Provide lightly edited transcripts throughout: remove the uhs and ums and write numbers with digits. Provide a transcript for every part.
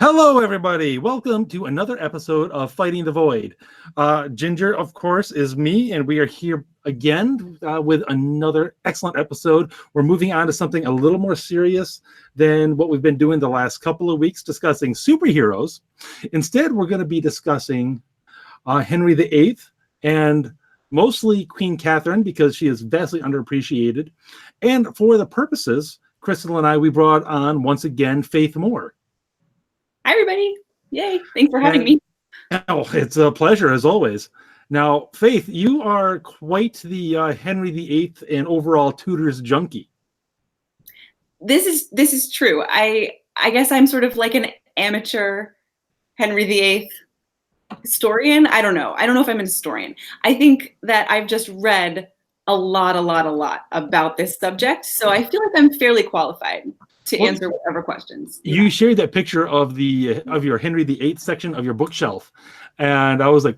Hello, everybody. Welcome to another episode of Fighting the Void. Ginger, of course, is me, and we are here again with another excellent episode. We're moving on to something a little more serious than what we've been doing the last couple of weeks, discussing superheroes. Instead, we're going to be discussing Henry VIII and mostly Queen Catherine, because she is vastly underappreciated. And for the purposes, Crystal and I, we brought on, once again, Faith Moore. Hi, everybody. Yay. Thanks for having me. Oh, it's a pleasure, as always. Now, Faith, you are quite the Henry VIII and overall Tudors junkie. This is true. I guess I'm sort of like an amateur Henry VIII historian. I don't know. I don't know if I'm an historian. I think that I've just read a lot about this subject. So I feel like I'm fairly qualified to answer whatever questions. You shared that picture of your Henry VIII section of your bookshelf, and I was like,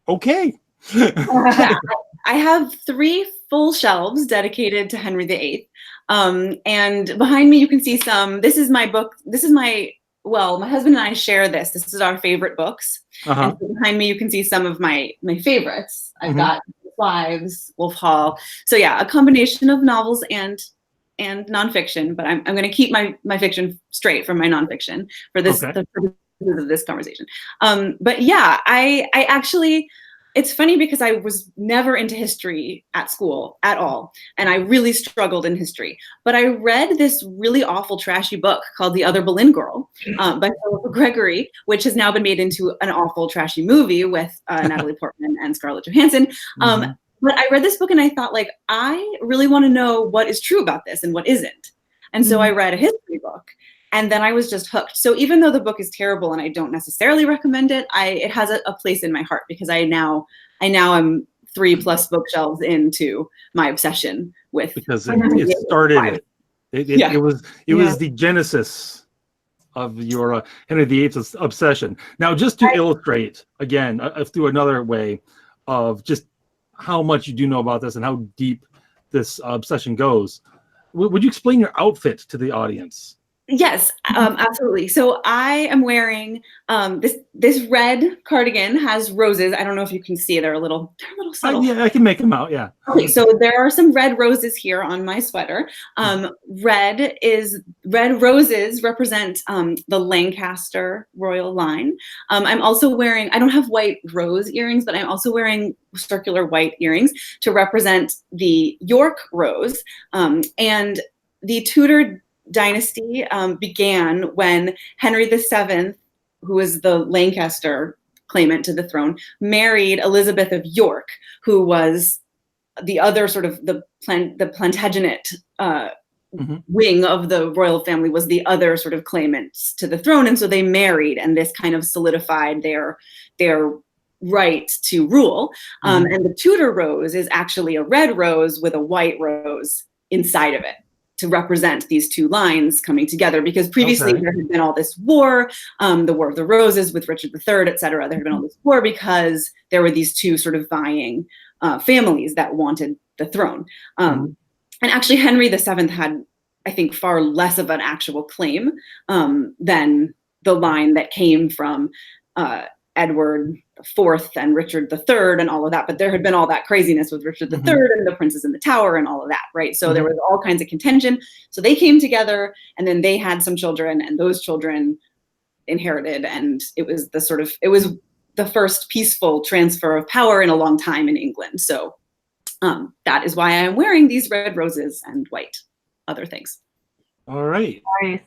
okay. I have 3 full shelves dedicated to Henry VIII. And behind me, you can see some. This is my book. My husband and I share this. This is our favorite books. And so behind me, you can see some of my favorites. I've got Lives, Wolf Hall. So yeah, a combination of novels and nonfiction, but I'm going to keep my fiction straight from my nonfiction for this the purposes of this conversation. But yeah, I actually, it's funny because I was never into history at school at all, and I really struggled in history. But I read this really awful, trashy book called The Other Boleyn Girl by Philippa Gregory, which has now been made into an awful, trashy movie with Natalie Portman and Scarlett Johansson. But I read this book and I thought, like, I really want to know what is true about this and what isn't. And so I read a history book, and then I was just hooked. So even though the book is terrible and I don't necessarily recommend it, it has a place in my heart because I now am 3+ bookshelves into my obsession with. Because it started. It was the genesis of your Henry VIII's obsession. Now, just to illustrate again through another way of just how much you do know about this and how deep this obsession goes, would you explain your outfit to the audience? Yes, absolutely. So I am wearing this red cardigan has roses. I don't know if you can see it. They're a little subtle. Yeah, I can make them out. Yeah. Okay, so there are some red roses here on my sweater. Red roses represent the Lancaster royal line. I'm also wearing, I don't have white rose earrings, but I'm also wearing circular white earrings to represent the York rose. And the Tudor dynasty began when Henry VII, who was the Lancaster claimant to the throne, married Elizabeth of York, who was the other sort of the Plantagenet wing of the royal family, was the other sort of claimants to the throne. And so they married, and this kind of solidified their right to rule. And the Tudor rose is actually a red rose with a white rose inside of it, to represent these 2 lines coming together, because previously there had been all this war, the War of the Roses with Richard III, et cetera. There had been all this war because there were these 2 sort of vying families that wanted the throne. And actually Henry VII had, I think, far less of an actual claim than the line that came from Edward IV and Richard III and all of that. But there had been all that craziness with Richard III and the Princes in the Tower and all of that, right? So there was all kinds of contention. So they came together, and then they had some children, and those children inherited, and it was the first peaceful transfer of power in a long time in England. So that is why I am wearing these red roses and white other things. All right. Nice.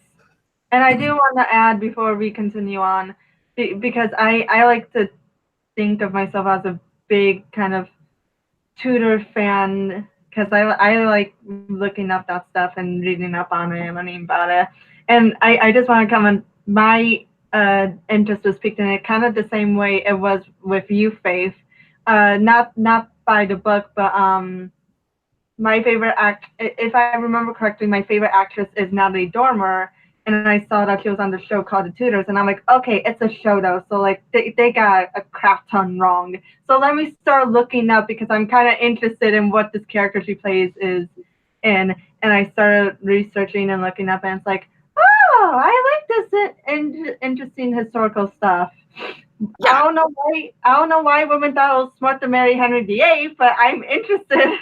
And I do want to add before we continue on, because I like to think of myself as a big kind of Tudor fan, because I like looking up that stuff and reading up on it and learning about it. And I just want to comment, my interest was piqued in it kind of the same way it was with you, Faith. Not by the book, but my favorite if I remember correctly, my favorite actress is Natalie Dormer. And I saw that she was on the show called The Tudors, and I'm like, okay, it's a show though, so like they got a crap ton wrong. So let me start looking up, because I'm kind of interested in what this character she plays is in. And I started researching and looking up, and it's like, oh, I like this interesting historical stuff. Yeah. I don't know why women thought it was smart to marry Henry VIII, but I'm interested.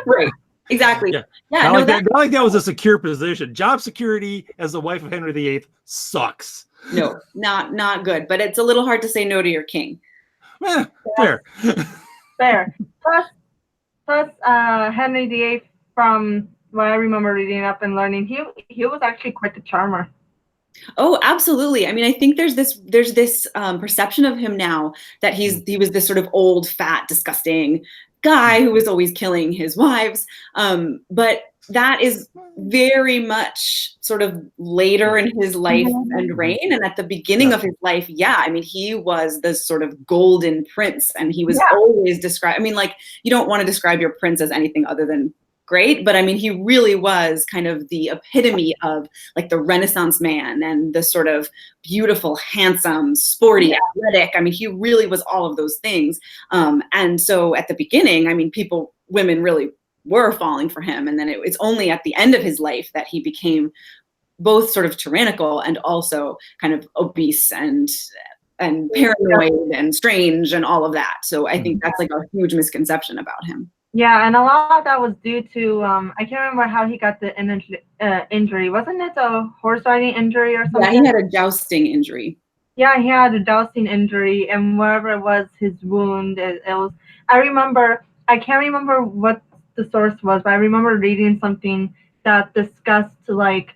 Right. Exactly. Yeah. Yeah. Not No, like that. Not like that was a secure position. Job security as the wife of Henry VIII sucks. no, not good. But it's a little hard to say no to your king. Fair. Fair. Plus, Henry VIII, from what I remember reading up and learning, he was actually quite the charmer. Oh, absolutely. I mean, I think there's this perception of him now that he was this sort of old, fat, disgusting guy who was always killing his wives. But that is very much sort of later in his life and reign. And at the beginning of his life, yeah, I mean, he was the sort of golden prince, and he was always described. I mean, like, you don't want to describe your prince as anything other than great, but I mean, he really was kind of the epitome of like the Renaissance man and the sort of beautiful, handsome, sporty, athletic. I mean, he really was all of those things. And so at the beginning, I mean, women really were falling for him. And then it's only at the end of his life that he became both sort of tyrannical and also kind of obese and paranoid and strange and all of that. So I think that's like a huge misconception about him. Yeah, and a lot of that was due to, I can't remember how he got the injury. Wasn't it a horse riding injury or something? Yeah, he had a jousting injury. Yeah, he had a jousting injury, and wherever it was, his wound, it was, I can't remember what the source was, but I remember reading something that discussed like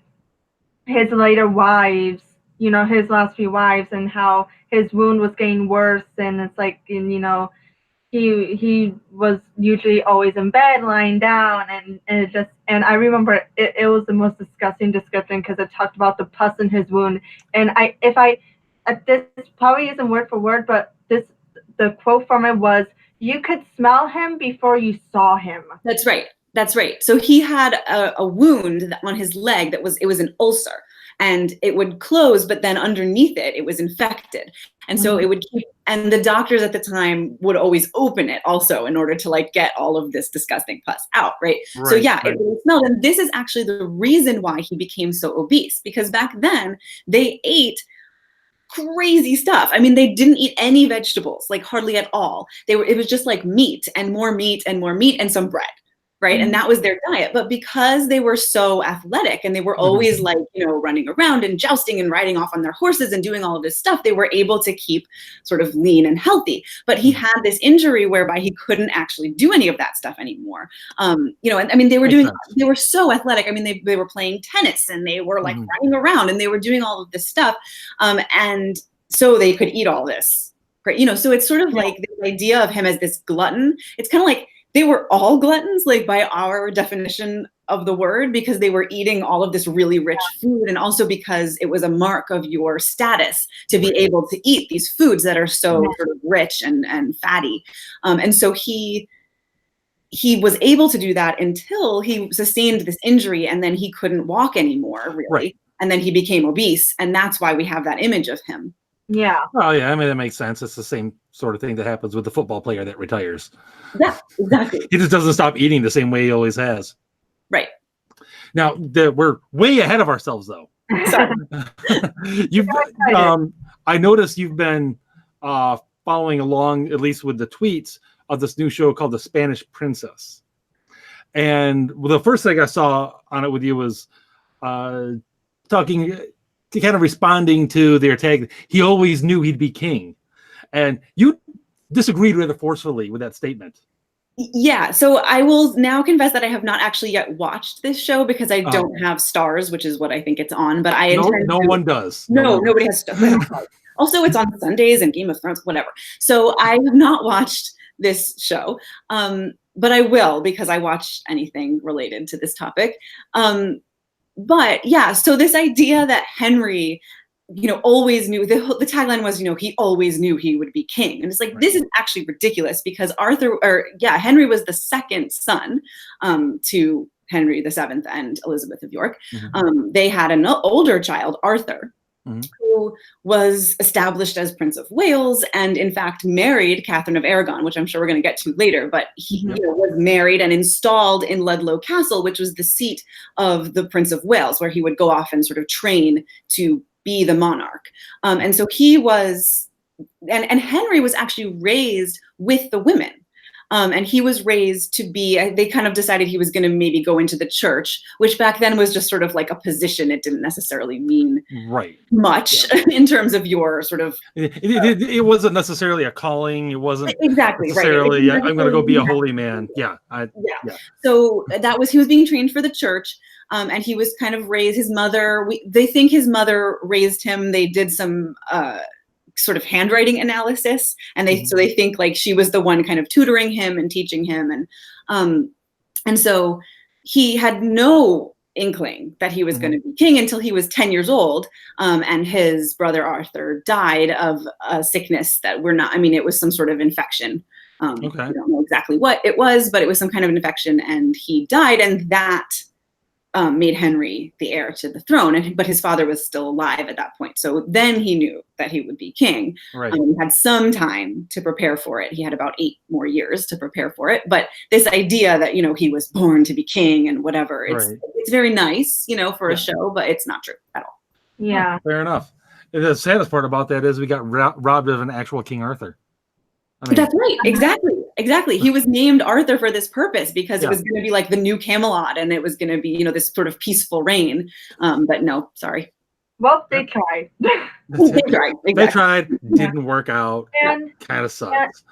his later wives, you know, his last few wives, and how his wound was getting worse, and it's like, you know, he was usually always in bed, lying down, and I remember it was the most disgusting description because it talked about the pus in his wound, and this probably isn't word for word, but the quote from it was, "You could smell him before you saw him." That's right. That's right. So he had a wound on his leg it was an ulcer, and it would close, but then underneath it was infected. And so it would keep, and the doctors at the time would always open it also in order to like get all of this disgusting pus out, right? So yeah, it really smelled. And this is actually the reason why he became so obese, because back then they ate crazy stuff. I mean, they didn't eat any vegetables, like hardly at all. It was just like meat and more meat and more meat and some bread. Right. And that was their diet. But because they were so athletic and they were always like, you know, running around and jousting and riding off on their horses and doing all of this stuff, they were able to keep sort of lean and healthy. But he had this injury whereby he couldn't actually do any of that stuff anymore. You know, and I mean, they were so athletic. I mean, they were playing tennis and they were like running around and they were doing all of this stuff. And so they could eat all this. Right. You know, so it's sort of like the idea of him as this glutton. It's kind of like, they were all gluttons, like by our definition of the word, because they were eating all of this really rich food, and also because it was a mark of your status to be able to eat these foods that are so sort of rich and fatty. And so he was able to do that until he sustained this injury, and then he couldn't walk anymore, really. And then he became obese, and that's why we have that image of him. Yeah. Oh, yeah. I mean, that makes sense. It's the same sort of thing that happens with the football player that retires. Yeah, exactly. He just doesn't stop eating the same way he always has. Right. Now, we're way ahead of ourselves, though. Sorry. I noticed you've been following along, at least with the tweets, of this new show called The Spanish Princess. And the first thing I saw on it with you was talking... kind of responding to their tag, he always knew he'd be king. And you disagreed rather forcefully with that statement. Yeah, so I will now confess that I have not actually yet watched this show because I don't have Stars, which is what I think it's on. But no one does. Nobody has Stars. Also, it's on Sundays and Game of Thrones, whatever. So I have not watched this show, but I will because I watch anything related to this topic. But yeah, so this idea that Henry, you know, always knew, the tagline was, you know, he always knew he would be king. And it's like, this is actually ridiculous because Henry was the second son to Henry VII and Elizabeth of York. They had an older child, Arthur, who was established as Prince of Wales and in fact married Catherine of Aragon, which I'm sure we're going to get to later, but he was married and installed in Ludlow Castle, which was the seat of the Prince of Wales, where he would go off and sort of train to be the monarch. And so he was, and Henry was actually raised with the women. And he was raised to be, they kind of decided he was going to maybe go into the church, which back then was just sort of like a position. It didn't necessarily mean much in terms of your sort of. It wasn't necessarily a calling. It wasn't necessarily, right. I'm going to go be a holy man. Yeah. So he was being trained for the church. And he was kind of raised, his mother, they think his mother raised him. They did some sort of handwriting analysis, and so they think like she was the one kind of tutoring him and teaching him, and so he had no inkling that he was going to be king until he was 10 years old, and his brother Arthur died of a sickness that it was some sort of infection. We don't know exactly what it was, but it was some kind of infection, and he died, and that made Henry the heir to the throne, but his father was still alive at that point. So then he knew that he would be king. He had some time to prepare for it. He had about 8 more years to prepare for it. But this idea that, he was born to be king and whatever, it's very nice, for a show, but it's not true at all. Yeah. Oh, fair enough. The saddest part about that is we got robbed of an actual King Arthur. That's right. Exactly. He was named Arthur for this purpose because it was going to be like the new Camelot, and it was going to be, this sort of peaceful reign. But no, sorry. Well, they tried. They tried. Exactly. They tried. Didn't work out. And kind of sucks.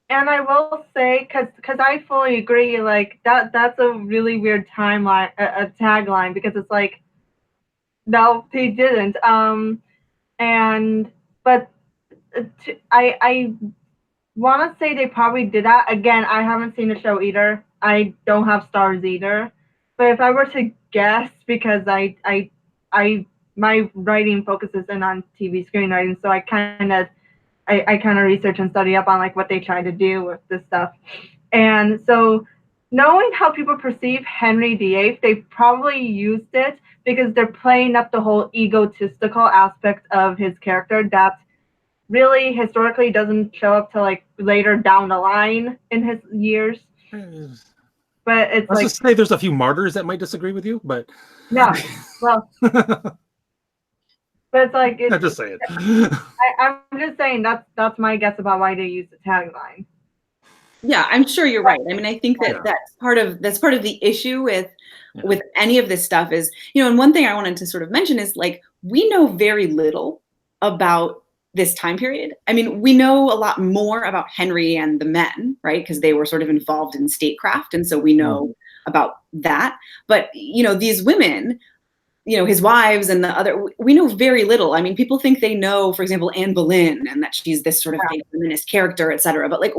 And I will say, because I fully agree, like that's a really weird timeline, a tagline, because it's like, no, they didn't. But I want to say they probably did that. Again, I haven't seen the show either. I don't have stars either. But if I were to guess, because my writing focuses in on TV screenwriting, so I kind of research and study up on like what they try to do with this stuff. And so knowing how people perceive Henry VIII, they probably used it because they're playing up the whole egotistical aspect of his character that really historically doesn't show up till like later down the line in his years. But it's Let's just say there's a few martyrs that might disagree with you, but yeah, well, but it's like I'm just saying. I'm just saying that's my guess about why they use the tagline. Yeah, I'm sure you're right. I think that's part of the issue with any of this stuff is, and one thing I wanted to sort of mention is like we know very little about this time period. We know a lot more about Henry and the men, right? Because they were sort of involved in statecraft. And so we know about that. But, these women, his wives and the other, we know very little. People think they know, for example, Anne Boleyn and that she's this sort of big feminist character, et cetera. But like,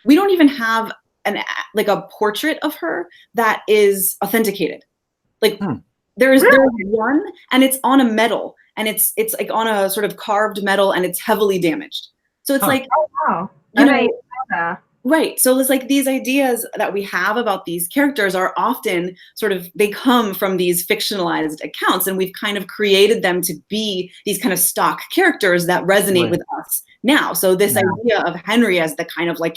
we don't even have a portrait of her that is authenticated. Like there's one, and it's on a medal. And it's like on a sort of carved metal, and it's heavily damaged. So it's like, oh wow, right. So it's like these ideas that we have about these characters are often sort of, they come from these fictionalized accounts, and we've kind of created them to be these kind of stock characters that resonate with us now. So this idea of Henry as the kind of like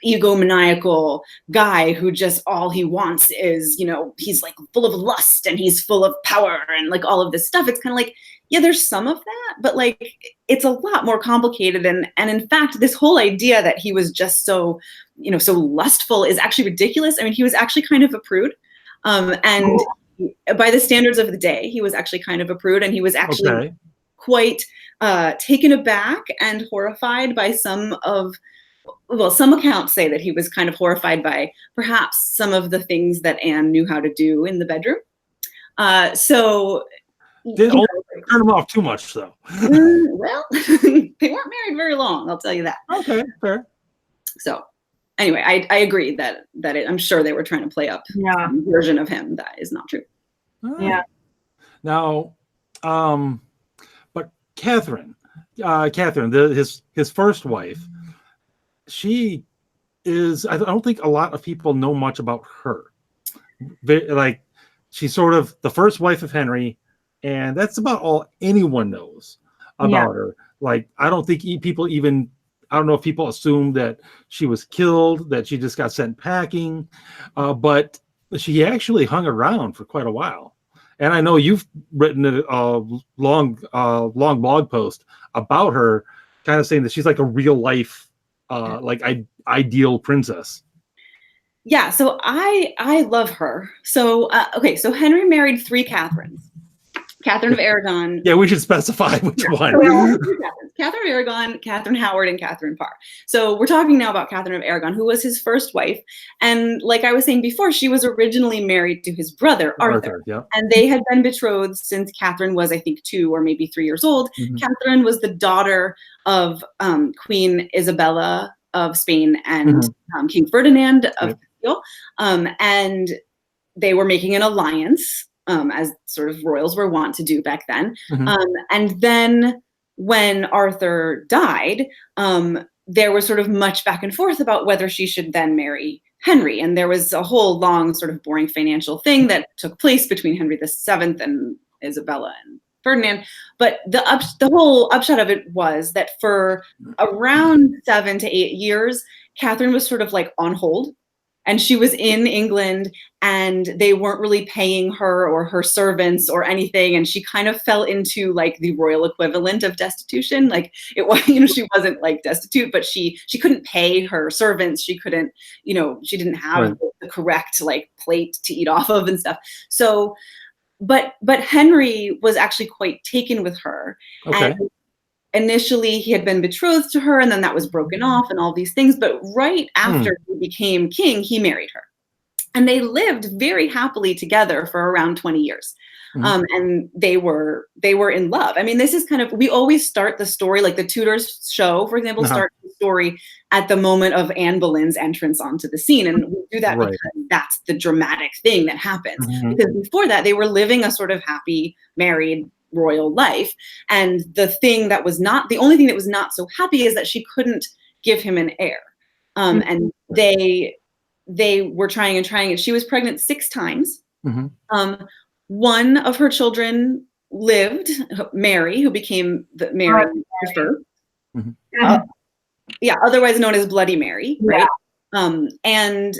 egomaniacal guy who just all he wants is, he's like full of lust and he's full of power and like all of this stuff. It's kind of like, yeah, there's some of that, but like it's a lot more complicated. And in fact, this whole idea that he was just so, so lustful is actually ridiculous. He was actually kind of a prude. And by the standards of the day, he was actually kind of a prude, and he was actually quite taken aback and horrified by some accounts say that he was kind of horrified by perhaps some of the things that Anne knew how to do in the bedroom. Didn't turn him off too much, though. Well, they weren't married very long, I'll tell you that. Okay, fair. So anyway, I agree that I'm sure they were trying to play up some version of him that is not true. Right. Yeah. Now, but Catherine, his first wife, she is, I don't think a lot of people know much about her. Like, she's sort of the first wife of Henry, and that's about all anyone knows about her. Like, I don't think people even, I don't know if people assume that she was killed, that she just got sent packing, but she actually hung around for quite a while. And I know you've written a long blog post about her, kind of saying that she's like a real life, ideal princess. Yeah, so I love her. So okay, so Henry married 3 Catherines. Catherine of Aragon. Yeah, we should specify which one. Catherine of Aragon, Catherine Howard, and Catherine Parr. So we're talking now about Catherine of Aragon, who was his first wife. And like I was saying before, she was originally married to his brother, Arthur. Yeah. And they had been betrothed since Catherine was, I think, 2 or maybe 3 years old. Mm-hmm. Catherine was the daughter of Queen Isabella of Spain and King Ferdinand of Castile. And they were making an alliance, as sort of royals were wont to do back then. And then when Arthur died, there was sort of much back and forth about whether she should then marry Henry. And there was a whole long sort of boring financial thing that took place between Henry VII and Isabella and Ferdinand. But the whole upshot of it was that for around 7 to 8 years, Catherine was sort of like on hold. And she was in England, and they weren't really paying her or her servants or anything. And she kind of fell into like the royal equivalent of destitution. Like it was, she wasn't like destitute, but she couldn't pay her servants. She couldn't, she didn't have the correct like plate to eat off of and stuff. So, but Henry was actually quite taken with her. Okay. And initially he had been betrothed to her, and then that was broken off and all these things. But right after he became king, he married her. And they lived very happily together for around 20 years. And they were in love. I mean, this is kind of, we always start the story, like the Tudors show, for example, starts the story at the moment of Anne Boleyn's entrance onto the scene. And we do that because that's the dramatic thing that happens. Because before that, they were living a sort of happy, married, royal life. And the only thing that was not so happy is that she couldn't give him an heir. And they were trying and trying. She was pregnant 6 times. One of her children lived, Mary, who became Mary the First. Otherwise known as Bloody Mary, right? And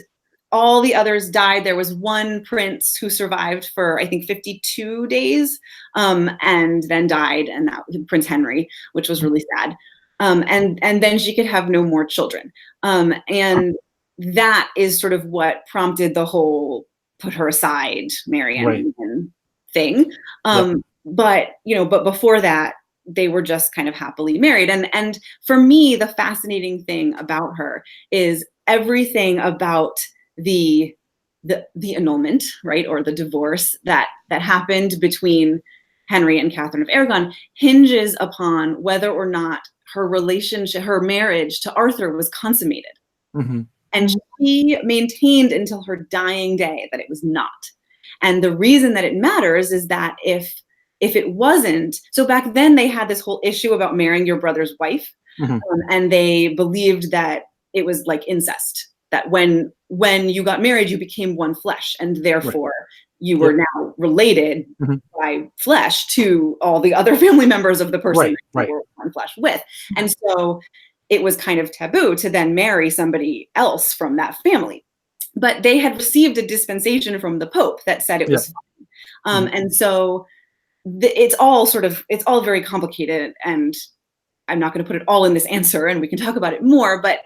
all the others died. There was one prince who survived for, I think, 52 days, and then died, and that was Prince Henry, which was really sad. And then she could have no more children. And that is sort of what prompted the whole put her aside, Mary Ann thing. But before that, they were just kind of happily married. And for me, the fascinating thing about her is everything about the annulment, right, or the divorce that happened between Henry and Catherine of Aragon hinges upon whether or not her marriage to Arthur was consummated. And she maintained until her dying day that it was not. And the reason that it matters is that if it wasn't, so back then they had this whole issue about marrying your brother's wife, and they believed that it was like incest, that when you got married, you became one flesh, and therefore you were now related by flesh to all the other family members of the person that you were one flesh with. And so it was kind of taboo to then marry somebody else from that family. But they had received a dispensation from the Pope that said it was fine. And so it's all very complicated, and I'm not going to put it all in this answer, and we can talk about it more. But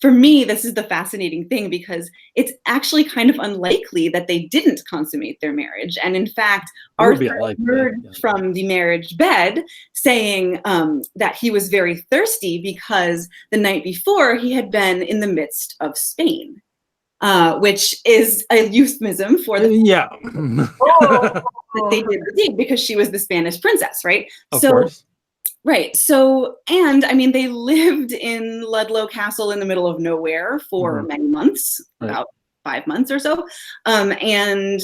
for me, this is the fascinating thing, because it's actually kind of unlikely that they didn't consummate their marriage. And in fact, Arthur emerged from the marriage bed saying that he was very thirsty because the night before he had been in the midst of Spain, which is a euphemism for the that they did the deed, because she was the Spanish princess, right? Of course. Right. So, and I mean, they lived in Ludlow Castle in the middle of nowhere for many months, about 5 months or so. And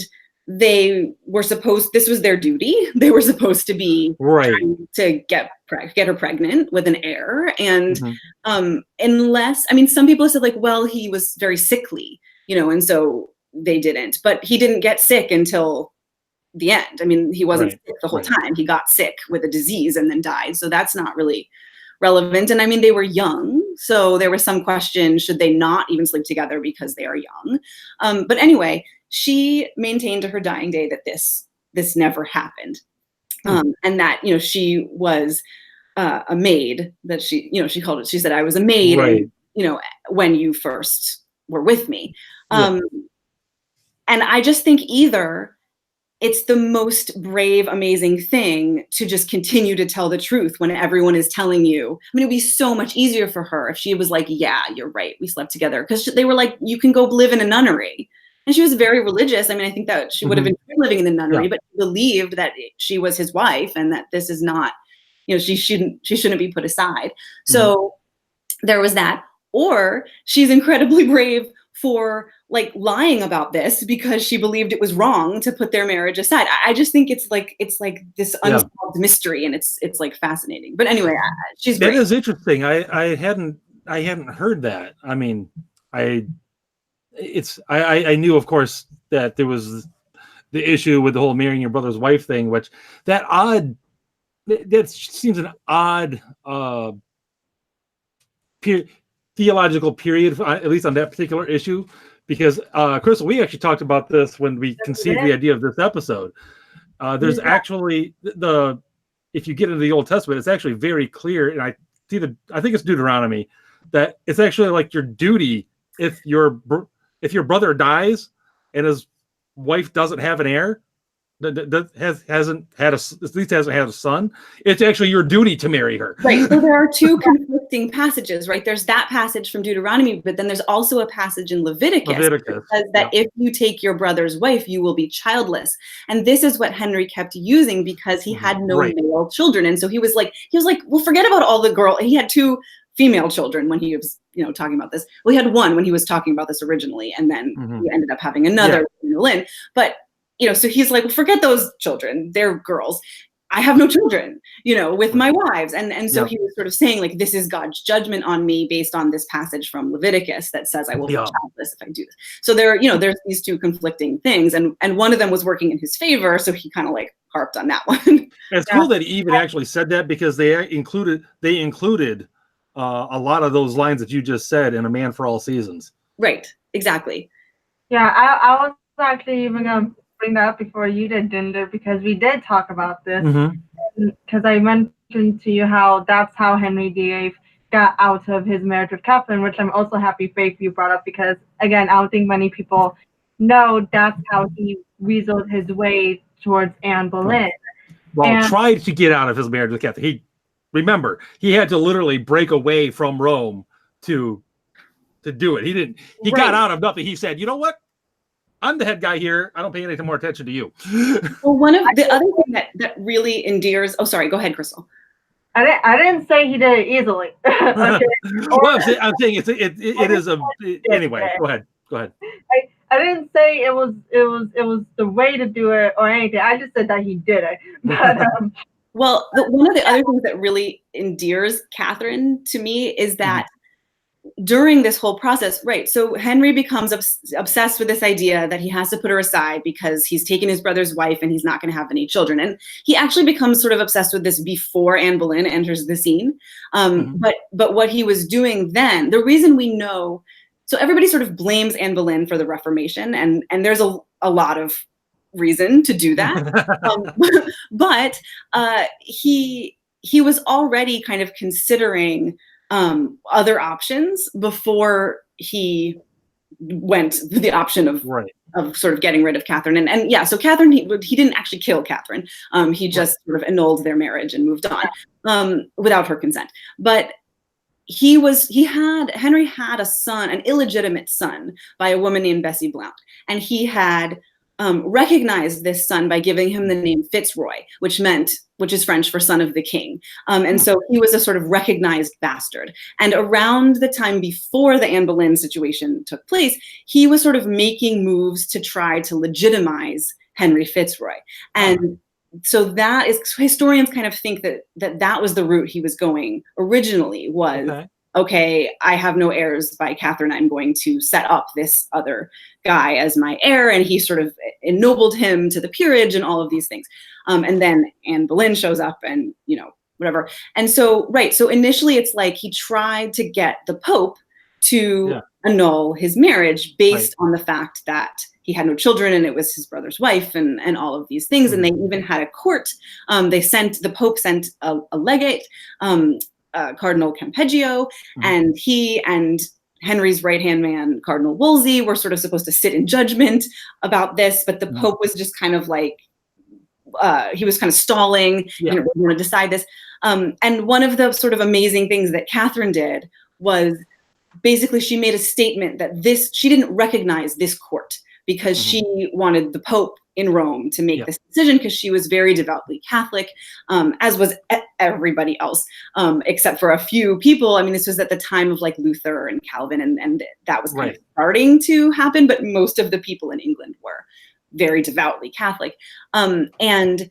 they were this was their duty. They were supposed to be trying to get her pregnant with an heir. And unless, I mean, some people said like, well, he was very sickly, and so they didn't. But he didn't get sick until the end. I mean, he wasn't sick the whole time. He got sick with a disease and then died. So that's not really relevant. And I mean, they were young. So there was some question, should they not even sleep together because they are young? But anyway, she maintained to her dying day that this never happened. And that, she was a maid, that she called it. She said, I was a maid, Right. and, when you first were with me. Yeah. And I just think either it's the most brave, amazing thing to just continue to tell the truth when everyone is telling you. I mean, it'd be so much easier for her if she was like, yeah, you're right, we slept together. Because they were like, you can go live in a nunnery. And she was very religious. I mean, I think that she would have enjoyed living in the nunnery, but believed that she was his wife and that this is not, she shouldn't be put aside. So there was that. Or she's incredibly brave for like lying about this because she believed it was wrong to put their marriage aside. I just think it's like this unsolved mystery, and it's like fascinating. But anyway, she's great. That is interesting. I hadn't heard that. I mean, I knew, of course, that there was the issue with the whole marrying your brother's wife thing, which that seems an odd theological period, at least on that particular issue, because Crystal, we actually talked about this when we conceived the idea of this episode. There's actually if you get into the Old Testament, it's actually very clear, and I think it's Deuteronomy, that it's actually like your duty if your brother dies and his wife doesn't have an heir, that hasn't had a son, it's actually your duty to marry her. Right. So there are two conflicting passages, right? There's that passage from Deuteronomy, but then there's also a passage in Leviticus that says that if you take your brother's wife, you will be childless. And this is what Henry kept using because he had no male children. And so he was like, well, forget about all the girl. He had 2 female children when he was, talking about this. Well, he had 1 when he was talking about this originally, and then he ended up having another, Lynn. But so he's like, well, forget those children. They're girls. I have no children, with my wives. And so he was sort of saying, like, this is God's judgment on me based on this passage from Leviticus that says I will be childless if I do this. So there, there's these 2 conflicting things. And one of them was working in his favor. So he kind of like harped on that one. It's cool that he even actually said that, because they included a lot of those lines that you just said in A Man for All Seasons. Right. Exactly. Yeah. I was actually even going to bring that up before you did, Dinder, because we did talk about this. Because I mentioned to you how that's how Henry VIII got out of his marriage with Catherine, which I'm also happy, Faith, you brought up, because, again, I don't think many people know that's how he weaseled his way towards Anne Boleyn. Well, tried to get out of his marriage with Catherine. Remember, he had to literally break away from Rome to do it. He didn't. He got out of nothing. He said, you know what? I'm the head guy here. I don't pay any more attention to you. Well, one of the other thing that really endears. Oh, sorry. Go ahead, Crystal. I didn't say he did it easily. Okay. Well, I'm saying it is a anyway. Go ahead. I didn't say it was the way to do it or anything. I just said that he did it. But, well, one of the other things that really endears Catherine to me is that during this whole process, right, so Henry becomes obsessed with this idea that he has to put her aside because he's taken his brother's wife and he's not going to have any children. And he actually becomes sort of obsessed with this before Anne Boleyn enters the scene. But what he was doing then, the reason we know, so everybody sort of blames Anne Boleyn for the Reformation, and there's a lot of reason to do that. But he was already kind of considering other options before he went with the option of sort of getting rid of Catherine. And yeah, so Catherine, he didn't actually kill Catherine. He just sort of annulled their marriage and moved on without her consent. But Henry had a son, an illegitimate son, by a woman named Bessie Blount. And he had recognized this son by giving him the name Fitzroy, which is French for son of the king. And so he was a sort of recognized bastard. And around the time before the Anne Boleyn situation took place, he was sort of making moves to try to legitimize Henry Fitzroy. And so that is, historians kind of think that was the route he was going originally, was, okay, I have no heirs by Catherine. I'm going to set up this other guy as my heir. And he sort of ennobled him to the peerage and all of these things. And then Anne Boleyn shows up and, whatever. And so, right. So initially it's like he tried to get the Pope to annul his marriage based on the fact that he had no children and it was his brother's wife and all of these things. And they even had a court. The Pope sent a legate, Cardinal Campeggio, and he and Henry's right-hand man, Cardinal Wolsey, were sort of supposed to sit in judgment about this, but the Pope was just kind of like, he was kind of stalling, he didn't really want to decide this. And one of the sort of amazing things that Catherine did was basically she made a statement that she didn't recognize this court because she wanted the Pope in Rome to make this decision because she was very devoutly Catholic, as was everybody else, except for a few people. I mean, this was at the time of like Luther and Calvin, and that was kind of starting to happen, but most of the people in England were very devoutly Catholic. And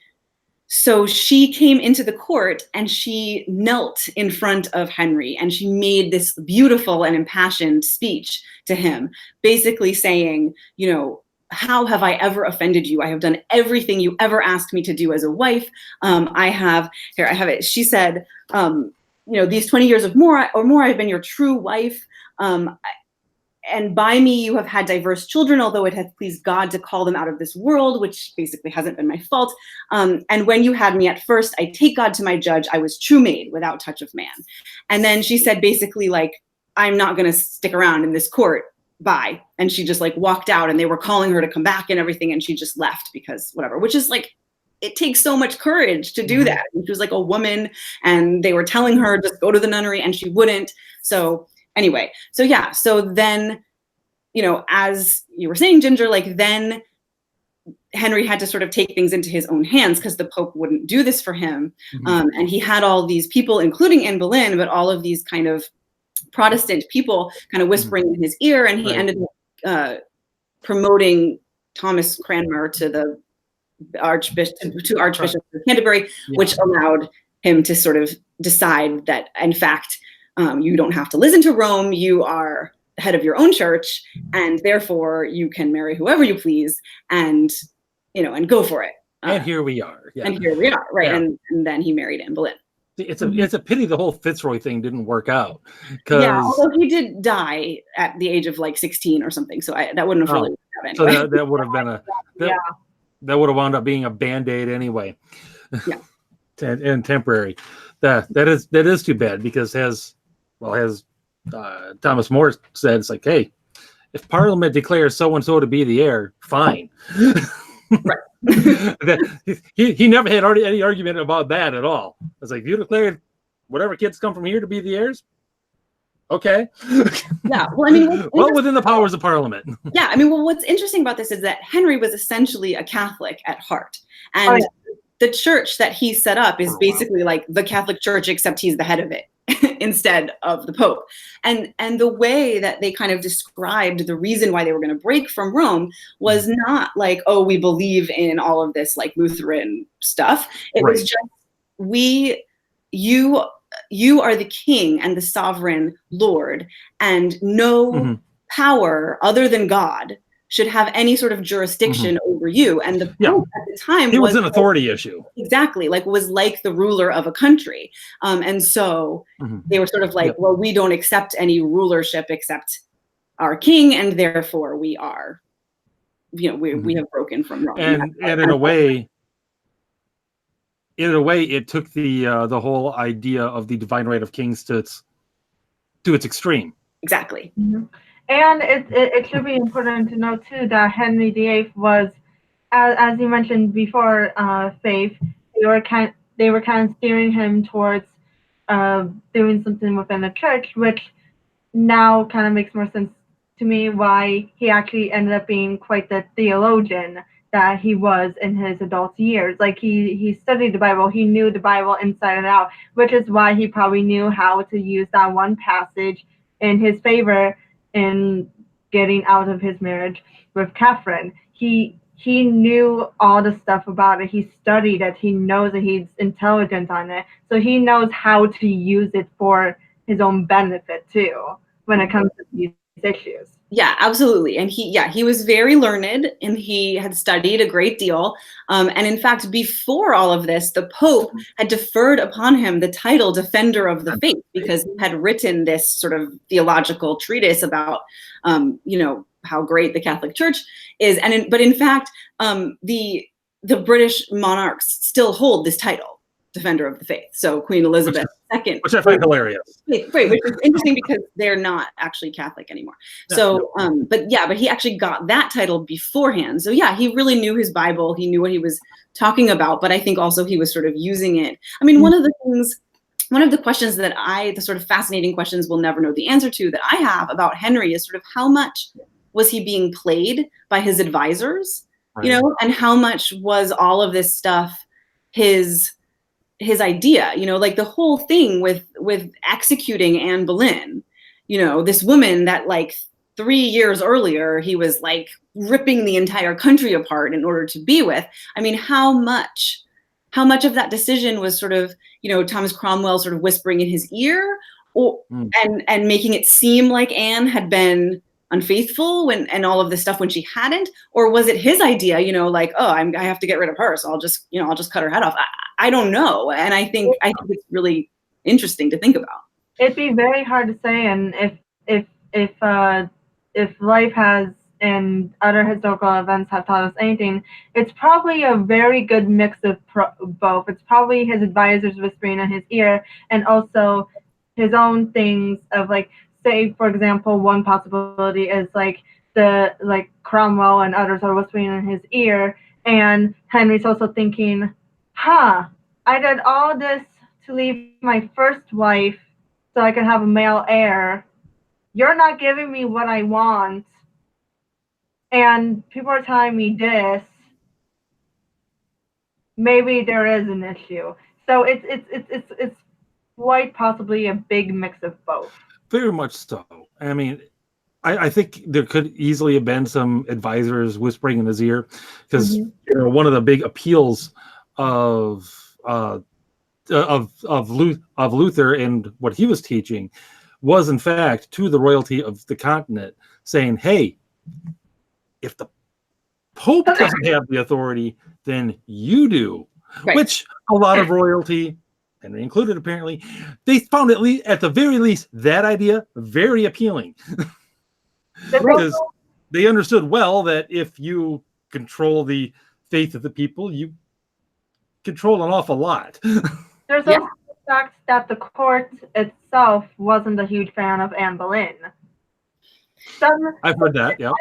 so she came into the court and she knelt in front of Henry and she made this beautiful and impassioned speech to him, basically saying, you know, how have I ever offended you? I have done everything you ever asked me to do as a wife. I have it. She said, you know, these 20 years or more, I've been your true wife. And by me, you have had diverse children, although it hath pleased God to call them out of this world, which basically hasn't been my fault. And when you had me at first, I take God to my judge, I was true maid without touch of man. And then she said, basically, like, I'm not going to stick around in this court. Bye. And she just like walked out and they were calling her to come back and everything. And she just left because whatever, which is like, it takes so much courage to do that. She was like a woman and they were telling her just go to the nunnery and she wouldn't. So anyway, so yeah, so then, you know, as you were saying, Ginger, like then Henry had to sort of take things into his own hands because the Pope wouldn't do this for him. And he had all these people, including Anne Boleyn, but all of these kind of Protestant people kind of whispering in his ear. And he ended up promoting Thomas Cranmer to the Archbishop of Canterbury, which allowed him to sort of decide that, in fact, you don't have to listen to Rome. You are the head of your own church, and therefore you can marry whoever you please, and you know, and go for it. And here we are. And here we are, right? And then he married Anne Boleyn. It's a pity the whole Fitzroy thing didn't work out. Yeah, although he did die at the age of like 16 or something, so that wouldn't have really worked out anyway. So that would have been that would have wound up being a Band-Aid anyway. Yeah. And temporary. That is too bad because as Thomas More said, it's like, hey, if Parliament declares so and so to be the heir, fine. Right. he never had any argument about that at all. It's like, if you declared whatever kids come from here to be the heirs, okay. Yeah. Well, I mean, well within the powers of Parliament. Yeah. I mean, well, what's interesting about this is that Henry was essentially a Catholic at heart, and the church that he set up is basically like the Catholic Church, except he's the head of it instead of the Pope. And the way that they kind of described the reason why they were going to break from Rome was not like, oh, we believe in all of this like Lutheran stuff. It was just, you are the king and the sovereign Lord, and no power other than God should have any sort of jurisdiction over you. And the Pope at the time was an authority issue. Exactly. Like was like the ruler of a country. And so they were sort of like, well, we don't accept any rulership except our king. And therefore we are, you know, we have broken from Rome. And in a way, it took the whole idea of the divine right of kings to its extreme. Exactly. And it should be important to note too that Henry VIII was, as you mentioned before, Faith, they were kind of steering him towards doing something within the church, which now kind of makes more sense to me why he actually ended up being quite the theologian that he was in his adult years. Like he studied the Bible, he knew the Bible inside and out, which is why he probably knew how to use that one passage in his favor in getting out of his marriage with Catherine. He knew all the stuff about it. He studied it. He knows that he's intelligent on it. So he knows how to use it for his own benefit too when it comes to these issues. Yeah, absolutely. And he was very learned, and he had studied a great deal. And in fact, before all of this, the Pope had deferred upon him the title Defender of the Faith, because he had written this sort of theological treatise about, how great the Catholic Church is. But in fact, the British monarchs still hold this title, Defender of the Faith. So Queen Elizabeth II, which I find hilarious. Right, which is interesting because they're not actually Catholic anymore. So, but he actually got that title beforehand. So yeah, he really knew his Bible. He knew what he was talking about, but I think also he was sort of using it. I mean, one of the questions the sort of fascinating questions we'll never know the answer to that I have about Henry is sort of how much was he being played by his advisors, right. And how much was all of this stuff his idea, like the whole thing with executing Anne Boleyn, this woman that like 3 years earlier he was like ripping the entire country apart in order to be with. I mean, how much of that decision was sort of, Thomas Cromwell sort of whispering in his ear, and making it seem like Anne had been unfaithful and all of this stuff when she hadn't, or was it his idea, like, oh, I have to get rid of her, so I'll just cut her head off. I don't know, and I think it's really interesting to think about. It'd be very hard to say, and if life has and other historical events have taught us anything, it's probably a very good mix of both. It's probably his advisors whispering in his ear, and also his own things of like, say, for example, one possibility is like Cromwell and others are whispering in his ear, and Henry's also thinking, I did all this to leave my first wife so I could have a male heir. You're not giving me what I want, and people are telling me this. Maybe there is an issue. So it's quite possibly a big mix of both. Very much so. I mean, I think there could easily have been some advisors whispering in his ear, because one of the big appeals of Luther and what he was teaching was, in fact, to the royalty of the continent, saying, "Hey, if the Pope doesn't have the authority, then you do." Right. Which a lot of royalty, Henry included, apparently, they found at the very least that idea very appealing, because they understood well that if you control the faith of the people, you control an awful lot. There's also the fact that the court itself wasn't a huge fan of Anne Boleyn. I've heard that, yeah.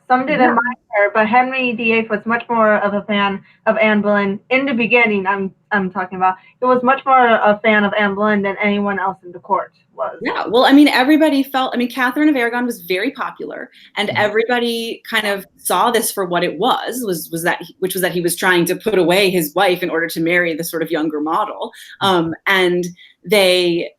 Some didn't mind her, but Henry VIII was much more of a fan of Anne Boleyn in the beginning. I'm talking about. He was much more a fan of Anne Boleyn than anyone else in the court was. Yeah, well, I mean, everybody felt. I mean, Catherine of Aragon was very popular, and everybody kind of saw this for what it was that he was trying to put away his wife in order to marry the sort of younger model, and they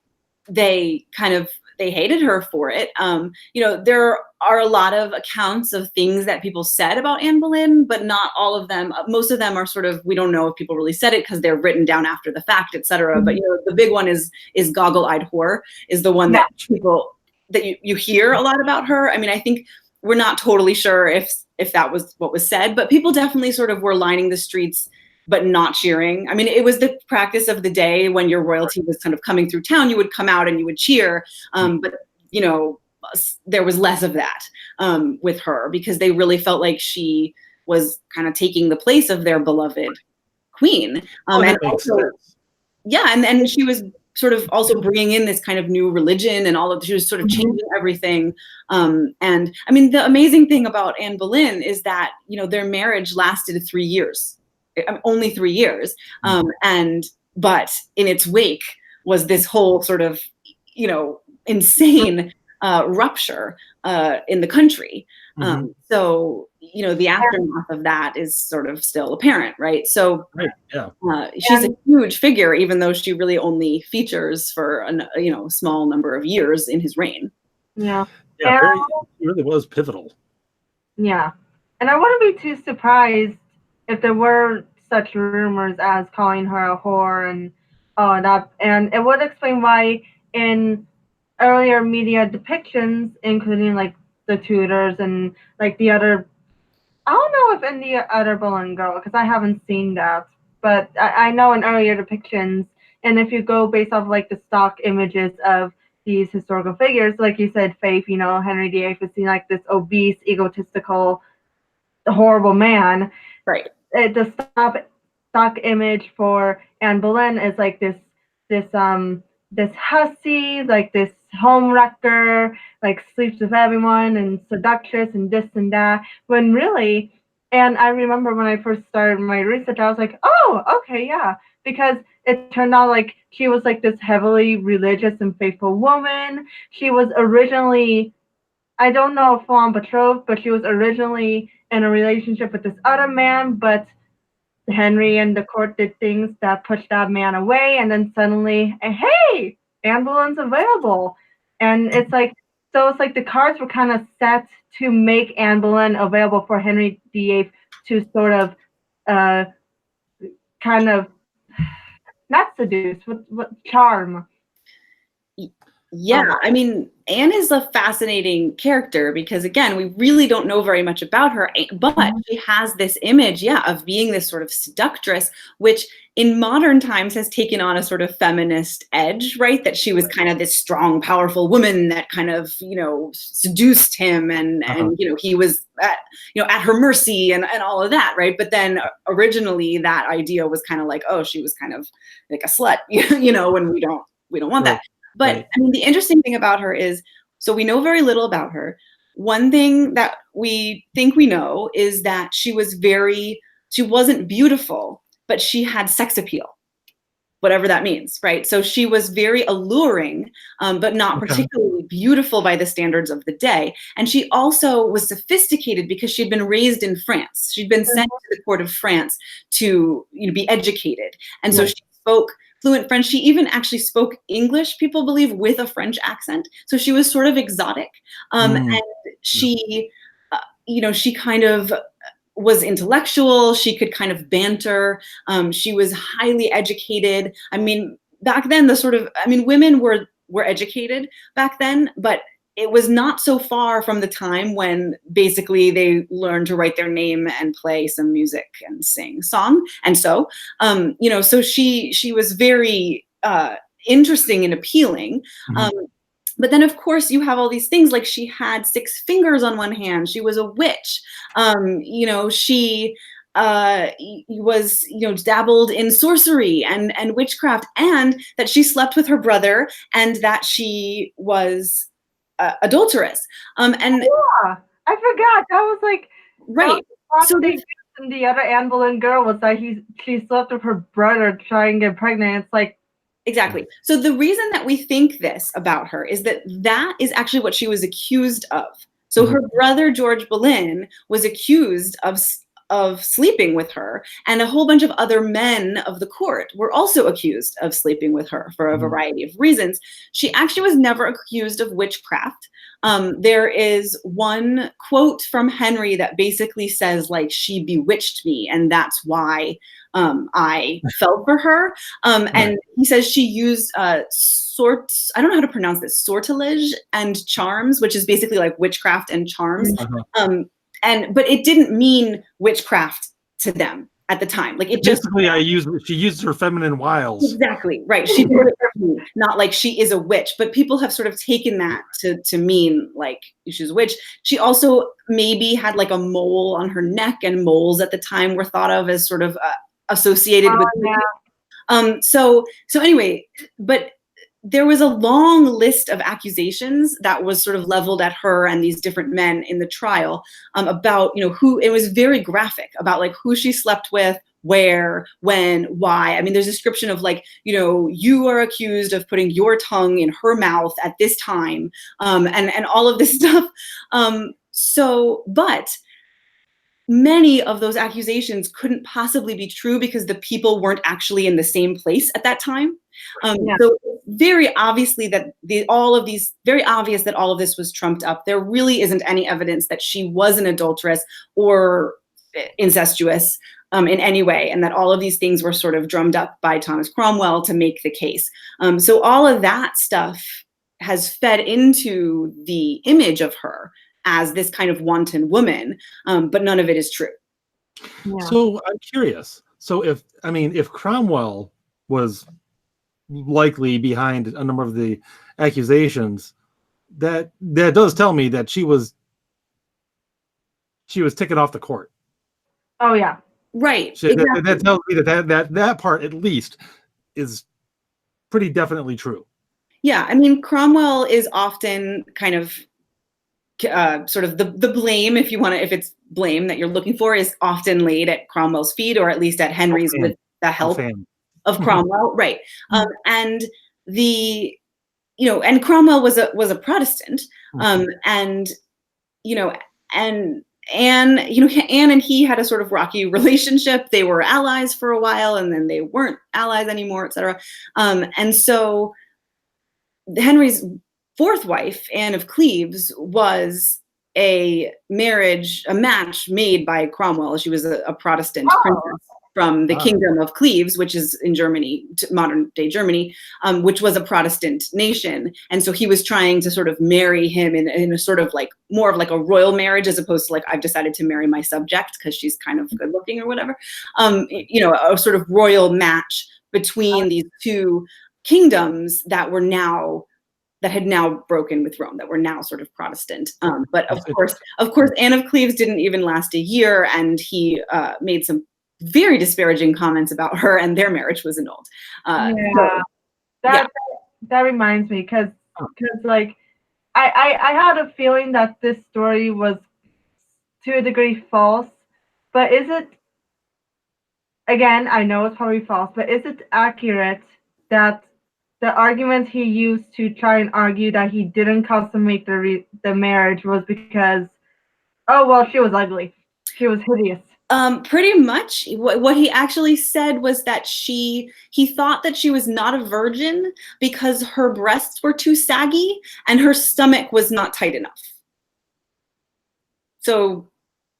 kind of. They hated her for it. There are a lot of accounts of things that people said about Anne Boleyn, but not all of them. Most of them are sort of, we don't know if people really said it because they're written down after the fact, etc. But the big one is goggle-eyed whore is the one that you hear a lot about her. I mean, I think we're not totally sure if that was what was said, but people definitely sort of were lining the streets but not cheering. I mean, it was the practice of the day when your royalty was kind of coming through town, you would come out and you would cheer. But, there was less of that with her, because they really felt like she was kind of taking the place of their beloved queen. And also, and she was sort of also bringing in this kind of new religion and she was sort of changing everything. And I mean, the amazing thing about Anne Boleyn is that, their marriage lasted 3 years. Only 3 years. But in its wake was this whole sort of, insane rupture in the country. So, the aftermath of that is sort of still apparent, right? So she's a huge figure, even though she really only features for a small number of years in his reign. Yeah. It really was pivotal. Yeah. And I wouldn't be too surprised if there were such rumors as calling her a whore and all that, and it would explain why in earlier media depictions, including like the Tudors and like the other. I don't know if in the other Boleyn Girl, because I haven't seen that, but I know in earlier depictions, and if you go based off like the stock images of these historical figures, like you said, Faith, you know, Henry VIII was seen like this obese, egotistical, horrible man. Right. The stock image for Anne Boleyn is like this this hussy, like this home wrecker, like sleeps with everyone and seductress and this and that. When really, and I remember when I first started my research, I was like, oh, okay, yeah, because it turned out like she was like this heavily religious and faithful woman. She was originally, I don't know if full-on betrothed, but she was originally in a relationship with this other man, but Henry and the court did things that pushed that man away, and then suddenly, hey, Anne Boleyn's available. And it's like, so it's like the cards were kind of set to make Anne Boleyn available for Henry VIII to sort of kind of not seduce, what charm. Yeah, I mean, Anne is a fascinating character because, again, we really don't know very much about her, but she has this image, yeah, of being this sort of seductress, which in modern times has taken on a sort of feminist edge, right? That she was kind of this strong, powerful woman that kind of, you know, seduced him and you know, he was at, you know, at her mercy and all of that, right? But then originally that idea was kind of like, oh, she was kind of like a slut, you know, and we don't want that. But right. I mean, the interesting thing about her is, so we know very little about her. One thing that we think we know is that she wasn't beautiful, but she had sex appeal, whatever that means, right? So she was very alluring, but not particularly beautiful by the standards of the day. And she also was sophisticated because she'd been raised in France. She'd been sent to the court of France to, you know, be educated. And so she spoke fluent French. She even actually spoke English, people believe, with a French accent. So she was sort of exotic. And she, you know, she kind of was intellectual. She could kind of banter. She was highly educated. I mean, back then, women were educated back then, but it was not so far from the time when basically they learned to write their name and play some music and sing song. And so, you know, so she was very interesting and appealing. But then, of course, you have all these things like she had 6 fingers on one hand. She was a witch. You know, she was, you know, dabbled in sorcery and witchcraft, and that she slept with her brother, and that she was adulterous. And yeah, I forgot. That was like right. So the other Anne Boleyn girl was that she slept with her brother trying to get pregnant. It's like exactly. So the reason that we think this about her is that is actually what she was accused of. So her brother George Boleyn was accused of sleeping with her, and a whole bunch of other men of the court were also accused of sleeping with her for a variety of reasons. She actually was never accused of witchcraft. There is one quote from Henry that basically says, like, she bewitched me, and that's why I fell for her. And he says she used I don't know how to pronounce this, sortilege and charms, which is basically like witchcraft and charms. But it didn't mean witchcraft to them at the time. Like it just basically she used her feminine wiles. Exactly, right. She did it, not like she is a witch, but people have sort of taken that to mean like she's a witch. She also maybe had like a mole on her neck, and moles at the time were thought of as sort of associated with so anyway, but there was a long list of accusations that was sort of leveled at her and these different men in the trial about, you know, who, it was very graphic about like who she slept with, where, when, why. I mean, there's a description of like, you know, you are accused of putting your tongue in her mouth at this time, and all of this stuff. But many of those accusations couldn't possibly be true because the people weren't actually in the same place at that time. So very obviously that all of this was trumped up. There really isn't any evidence that she was an adulteress or incestuous in any way, and that all of these things were sort of drummed up by Thomas Cromwell to make the case. So all of that stuff has fed into the image of her as this kind of wanton woman, but none of it is true. Yeah. So I'm curious. So if Cromwell was likely behind a number of the accusations, that does tell me that she was ticking off the court. Oh yeah. Right. Exactly. That tells me that part at least is pretty definitely true. Yeah, I mean, Cromwell is often kind of sort of the blame, if it's blame that you're looking for, is often laid at Cromwell's feet, or at least at Henry's, with the help of Cromwell, right? And and Cromwell was a Protestant, and and Anne and he had a sort of rocky relationship. They were allies for a while, and then they weren't allies anymore, etc. And so Henry's fourth wife, Anne of Cleves, was a match made by Cromwell. She was a Protestant princess from the Kingdom of Cleves, which is in Germany, modern day Germany, which was a Protestant nation. And so he was trying to sort of marry him in a sort of like more of like a royal marriage, as opposed to like, I've decided to marry my subject because she's kind of good looking or whatever. A sort of royal match between these two kingdoms that had now broken with Rome, that were now sort of Protestant. But of course, Anne of Cleves didn't even last a year, and he made some very disparaging comments about her, and their marriage was annulled. That reminds me, because like I had a feeling that this story was to a degree false, but is it? Again, I know it's probably false, but is it accurate that the argument he used to try and argue that he didn't consummate the marriage was because, oh, well, she was ugly. She was hideous. Pretty much. What he actually said was that he thought that she was not a virgin because her breasts were too saggy and her stomach was not tight enough. So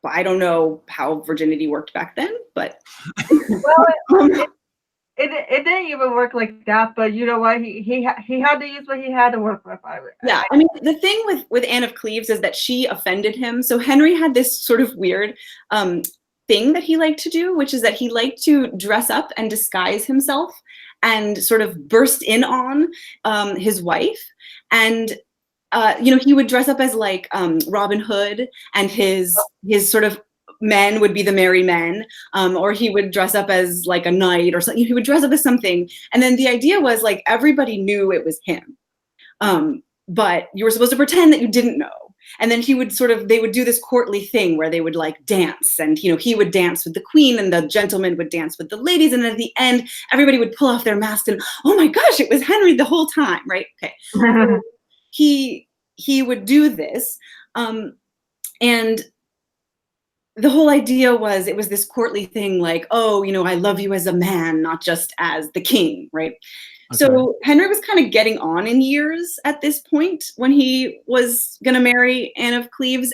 I don't know how virginity worked back then, but... Well, it didn't even work like that, but you know what? He had to use what he had to work with. Yeah, I mean, the thing with Anne of Cleves is that she offended him. So Henry had this sort of weird thing that he liked to do, which is that he liked to dress up and disguise himself and sort of burst in on his wife. And he would dress up as like Robin Hood, and his sort of men would be the merry men, or he would dress up as like a knight or something. He would dress up as something, and then the idea was like everybody knew it was him, but you were supposed to pretend that you didn't know. And then they would do this courtly thing where they would like dance, and he would dance with the queen, and the gentleman would dance with the ladies, and at the end everybody would pull off their masks, and oh my gosh, it was Henry the whole time, right? Okay. So he would do this, and the whole idea was, it was this courtly thing like, oh, I love you as a man, not just as the king, right? Okay. So Henry was kind of getting on in years at this point when he was going to marry Anne of Cleves,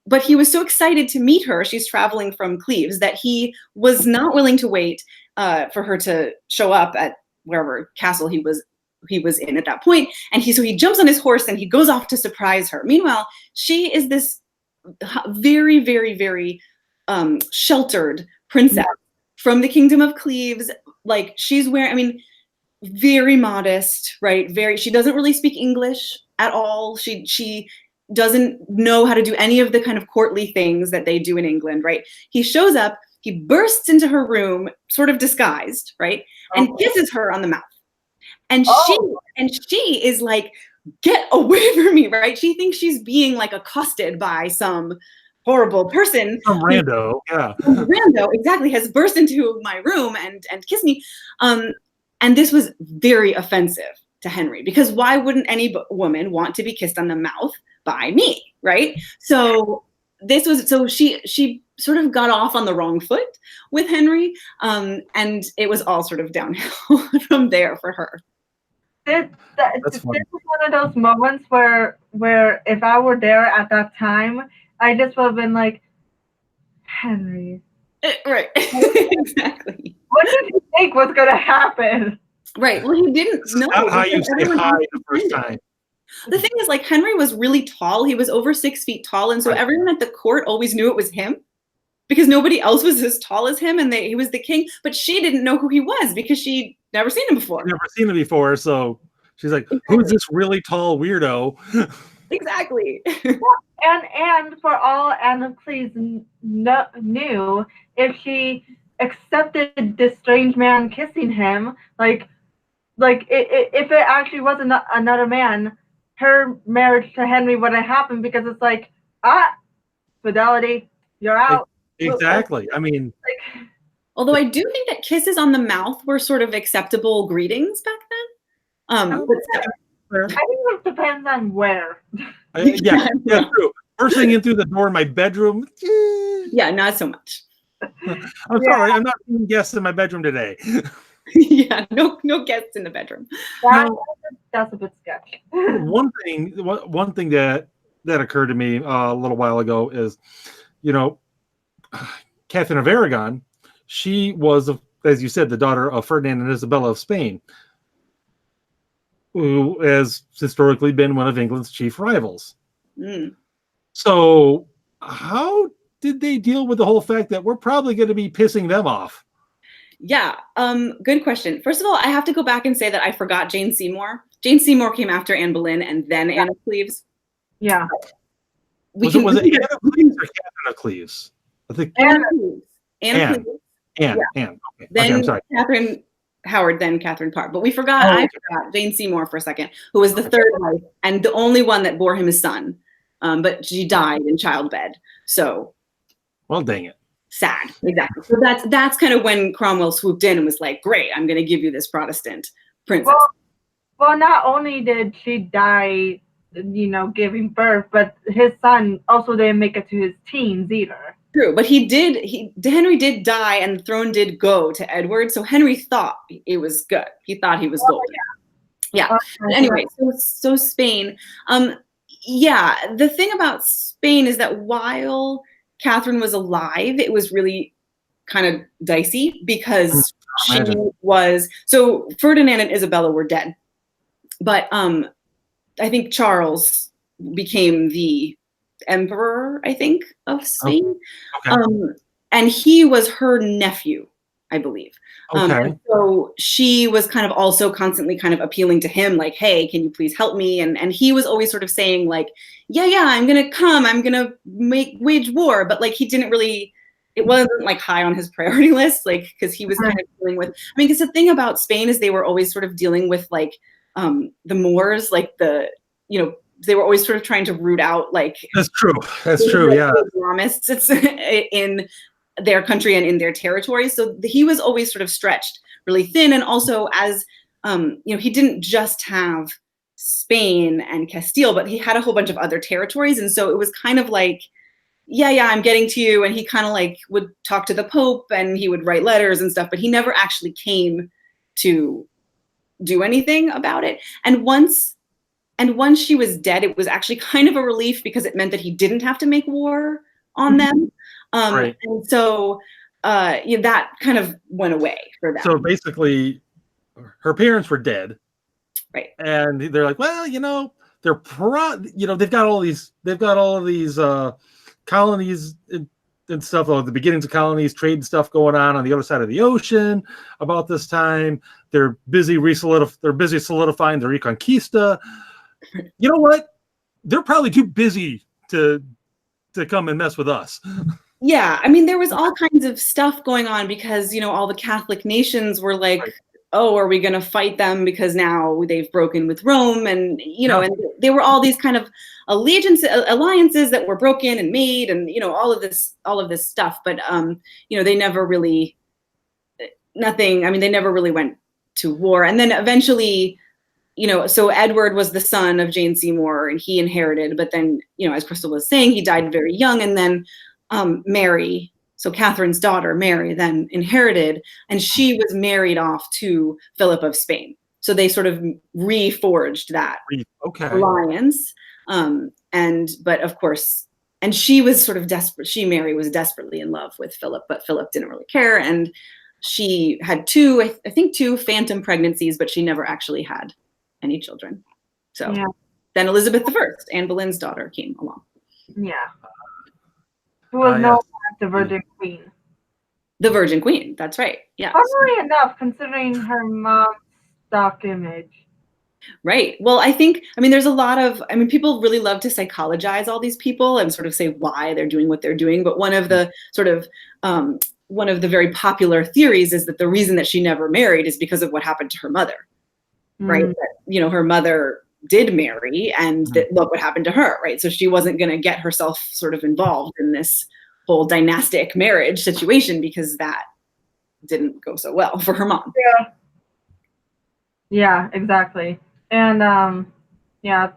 but he was so excited to meet her, she's traveling from Cleves, that he was not willing to wait for her to show up at wherever castle he was in at that point. And so he jumps on his horse and he goes off to surprise her. Meanwhile, she is this very, very, very sheltered princess from the Kingdom of Cleves. Like, she's wearing, very modest, right? She doesn't really speak English at all. She doesn't know how to do any of the kind of courtly things that they do in England, right? He shows up, he bursts into her room, sort of disguised, right? And kisses her on the mouth. And she is like, get away from me, right? She thinks she's being like accosted by some horrible person. Some rando, yeah. Rando, exactly, has burst into my room and kissed me. And this was very offensive to Henry, because why wouldn't any woman want to be kissed on the mouth by me, right? So she sort of got off on the wrong foot with Henry, and it was all sort of downhill from there for her. This is one of those moments where if I were there at that time, I just would have been like, Henry. Right. Exactly. What did you think was going to happen? Right. Well, he didn't know. Not how you say Everyone hi else the first pretended. time. The thing is, like, Henry was really tall. He was over 6 feet tall, and so Right. everyone at the court always knew it was him because nobody else was as tall as him, and he was the king. But she didn't know who he was because she'd never seen him before. I've never seen it before, so she's like, Exactly. "Who's this really tall weirdo?" Exactly. And for all Anaclees knew, if she accepted this strange man kissing him, if it actually was another man, her marriage to Henry would have happened because it's like, fidelity, you're out. Exactly. I mean, Like, Although I do think that kisses on the mouth were sort of acceptable greetings back then. But I think it depends on where. yeah, true. First thing in through the door in my bedroom. Yeah, not so much. I'm sorry, I'm not being guests in my bedroom today. Yeah, no guests in the bedroom. That's a bit sketchy. One thing that occurred to me a little while ago is, Catherine of Aragon, she was, as you said, the daughter of Ferdinand and Isabella of Spain, who has historically been one of England's chief rivals. Mm. So how did they deal with the whole fact that we're probably going to be pissing them off? Yeah, good question. First of all, I have to go back and say that I forgot Jane Seymour. Jane Seymour came after Anne Boleyn and then Anne of Cleves. Yeah. Was it Anne of Cleves or Catherine of Cleves? I think Anne of Cleves. Anne. Yeah. Okay. Then Okay, I'm sorry. Catherine Howard, then Catherine Parr. But I forgot Jane Seymour for a second, who was the third wife and the only one that bore him a son. But she died in childbed. So. Well, dang it. Sad. Exactly. So that's kind of when Cromwell swooped in and was like, great, I'm going to give you this Protestant princess. Well, not only did she die, giving birth, but his son also didn't make it to his teens either. True, but Henry did die and the throne did go to Edward, so Henry thought it was good. He thought he was golden. Yeah. Okay. Anyway, so Spain. The thing about Spain is that while Catherine was alive, it was really kind of dicey because so Ferdinand and Isabella were dead, but I think Charles became the emperor, I think, of Spain. Okay. And he was her nephew, I believe. Okay. So she was kind of also constantly kind of appealing to him, like, hey, can you please help me? And he was always sort of saying like, yeah, I'm going to come, I'm going to wage war. But like, he didn't really, it wasn't like high on his priority list, like, because he was kind of dealing with, because the thing about Spain is they were always sort of dealing with like the Moors, like they were always sort of trying to root out like. That's true. Yeah. Islamists in their country and in their territory. So he was always sort of stretched really thin. And also as, he didn't just have Spain and Castile, but he had a whole bunch of other territories. And so it was kind of like, yeah, I'm getting to you. And he kind of like would talk to the Pope and he would write letters and stuff, but he never actually came to do anything about it. And once she was dead, it was actually kind of a relief because it meant that he didn't have to make war on them. Right. And so that kind of went away for them. So basically, her parents were dead. Right. And they're like, well, they're they've got all of these colonies and stuff, the beginnings of colonies, trade and stuff going on the other side of the ocean about this time. They're busy solidifying their Reconquista. You know what? They're probably too busy to come and mess with us. Yeah, there was all kinds of stuff going on because, all the Catholic nations were like, right. Oh, are we going to fight them because now they've broken with Rome? And, and there were all these kind of alliances that were broken and made and, all of this stuff. But, they never really, they never really went to war. And then eventually, so Edward was the son of Jane Seymour and he inherited, but then, as Crystal was saying, he died very young. And then Mary, so Catherine's daughter, Mary, then inherited, and she was married off to Philip of Spain. So they sort of reforged that alliance. But of course, and she was sort of desperate. Mary was desperately in love with Philip, but Philip didn't really care. And she had two, I think two phantom pregnancies, but she never actually had any children. So then Elizabeth I, Anne Boleyn's daughter, came along. Yeah. Who was known as the Virgin Mm-hmm. Queen. The Virgin Queen, that's right. Yeah. Funnily enough, considering her mom's stock image. Right. Well, I mean, there's a lot of, I mean, people really love to psychologize all these people and sort of say why they're doing what they're doing. But one of the very popular theories is that the reason that she never married is because of what happened to her mother, right? That, her mother did marry, and that, look what happened to her, right? So she wasn't going to get herself sort of involved in this whole dynastic marriage situation because that didn't go so well for her mom. Yeah, exactly. And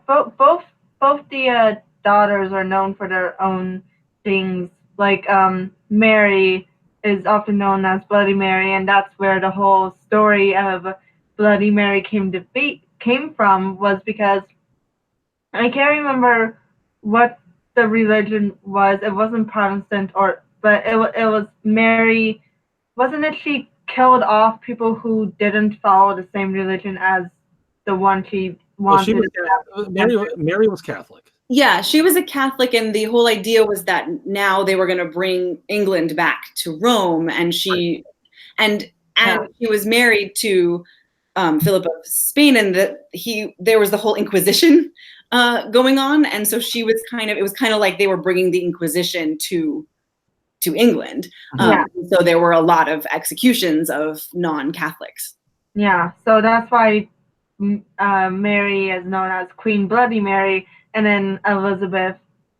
both the daughters are known for their own things. Like Mary is often known as Bloody Mary, and that's where the whole story of Bloody Mary came from, was because I can't remember what the religion was. It wasn't Protestant, but it was Mary. Wasn't it she killed off people who didn't follow the same religion as the one she wanted? Mary was Catholic. Yeah, she was a Catholic, and the whole idea was that now they were going to bring England back to Rome, and she was married to Philip of Spain, and there was the whole Inquisition going on, and so it was kind of like they were bringing the Inquisition to England. So there were a lot of executions of non-Catholics. Yeah, so that's why Mary is known as Queen Bloody Mary, and then Elizabeth,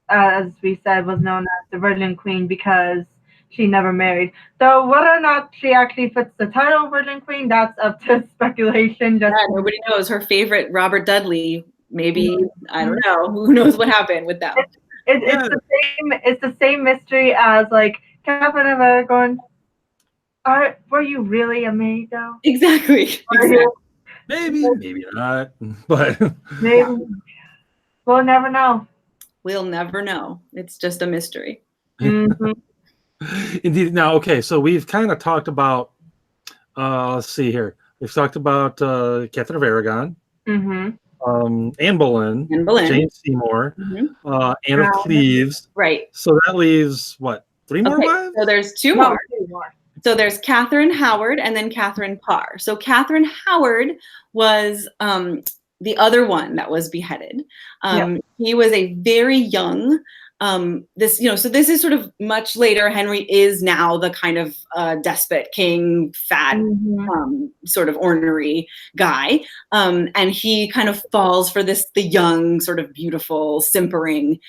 as we said, was known as the Virgin Queen because she never married. So whether or not she actually fits the title Virgin Queen, that's up to speculation. Nobody knows. Her favorite, Robert Dudley, maybe, I don't know. Who knows what happened with them? It's the same mystery as like Catherine of Aragon. Were you really a maid though? Exactly. Maybe not, but maybe. We'll never know. We'll never know. It's just a mystery. Indeed. Now, okay, so we've kind of talked about. Let's see here. We've talked about Catherine of Aragon, Anne Boleyn, Jane Seymour, Anne of Cleves. Right. So that leaves what? 3 more wives? So there's two more. So there's Catherine Howard and then Catherine Parr. So Catherine Howard was the other one that was beheaded. He was a very young. So this is sort of much later. Henry is now the kind of despot king, fat, sort of ornery guy. And he kind of falls for the young, sort of beautiful, simpering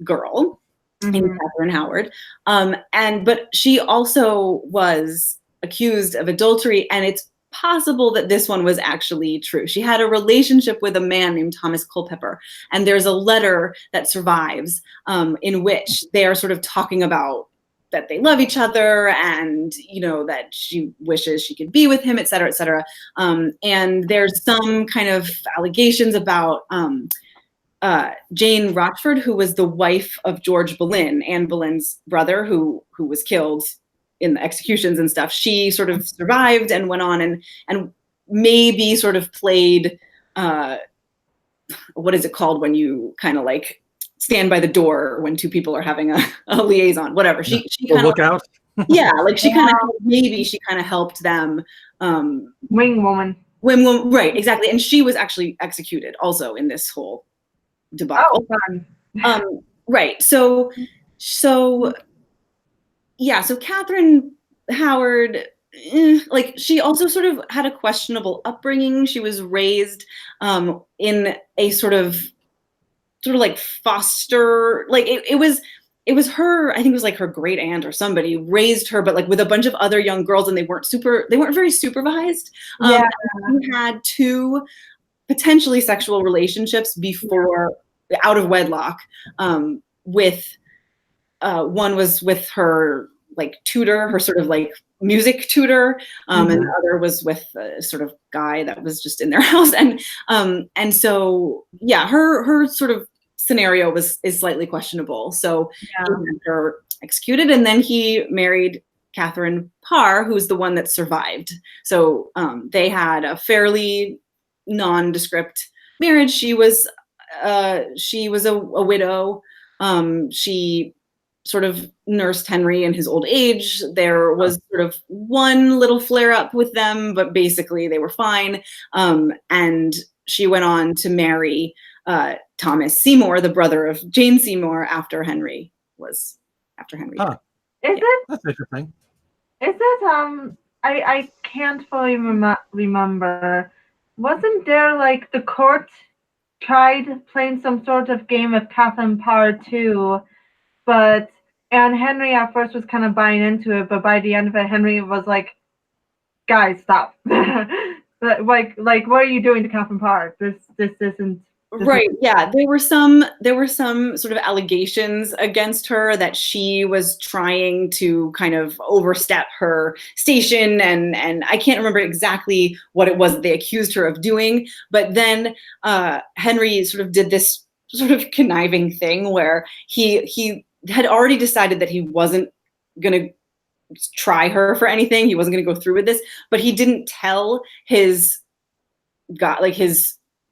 girl in Catherine Howard. But she also was accused of adultery, and it's possible that this one was actually true. She had a relationship with a man named Thomas Culpeper, and there's a letter that survives in which they are sort of talking about that they love each other, and that she wishes she could be with him, et cetera, et cetera. And there's some kind of allegations about Jane Rochford, who was the wife of George Boleyn, Anne Boleyn's brother, who was killed in the executions and stuff. She sort of survived and went on and maybe sort of played, what is it called when you kind of like stand by the door when two people are having a liaison, whatever. She kind of look out. Yeah, like she kind of helped them. Wing woman. Right, exactly. And she was actually executed also in this whole debacle. Right. So Catherine Howard, like she also sort of had a questionable upbringing. She was raised in a sort of like foster, like it was her, I think it was like her great aunt or somebody raised her, but like with a bunch of other young girls, and they weren't very supervised. She had 2 potentially sexual relationships before out of wedlock, with one was with her like tutor, her sort of like music tutor, and the other was with a sort of guy that was just in their house. And so her sort of scenario is slightly questionable. So he had her executed, and then he married Catherine Parr, who's the one that survived. So they had a fairly nondescript marriage. She was a widow. She sort of nursed Henry in his old age. There was sort of one little flare up with them, but basically they were fine. And she went on to marry Thomas Seymour, the brother of Jane Seymour, after Henry died. Is it? That's interesting. Is it? I can't fully remember. Wasn't there like the court tried playing some sort of game with Catherine Parr too, and Henry at first was kind of buying into it, but by the end of it, Henry was like, "Guys, stop! like, what are you doing to Catherine Parr? This isn't." Right. Yeah. There were some sort of allegations against her that she was trying to kind of overstep her station. And I can't remember exactly what it was that they accused her of doing. But then Henry sort of did this sort of conniving thing where he had already decided that he wasn't going to try her for anything. He wasn't going to go through with this, but he didn't tell his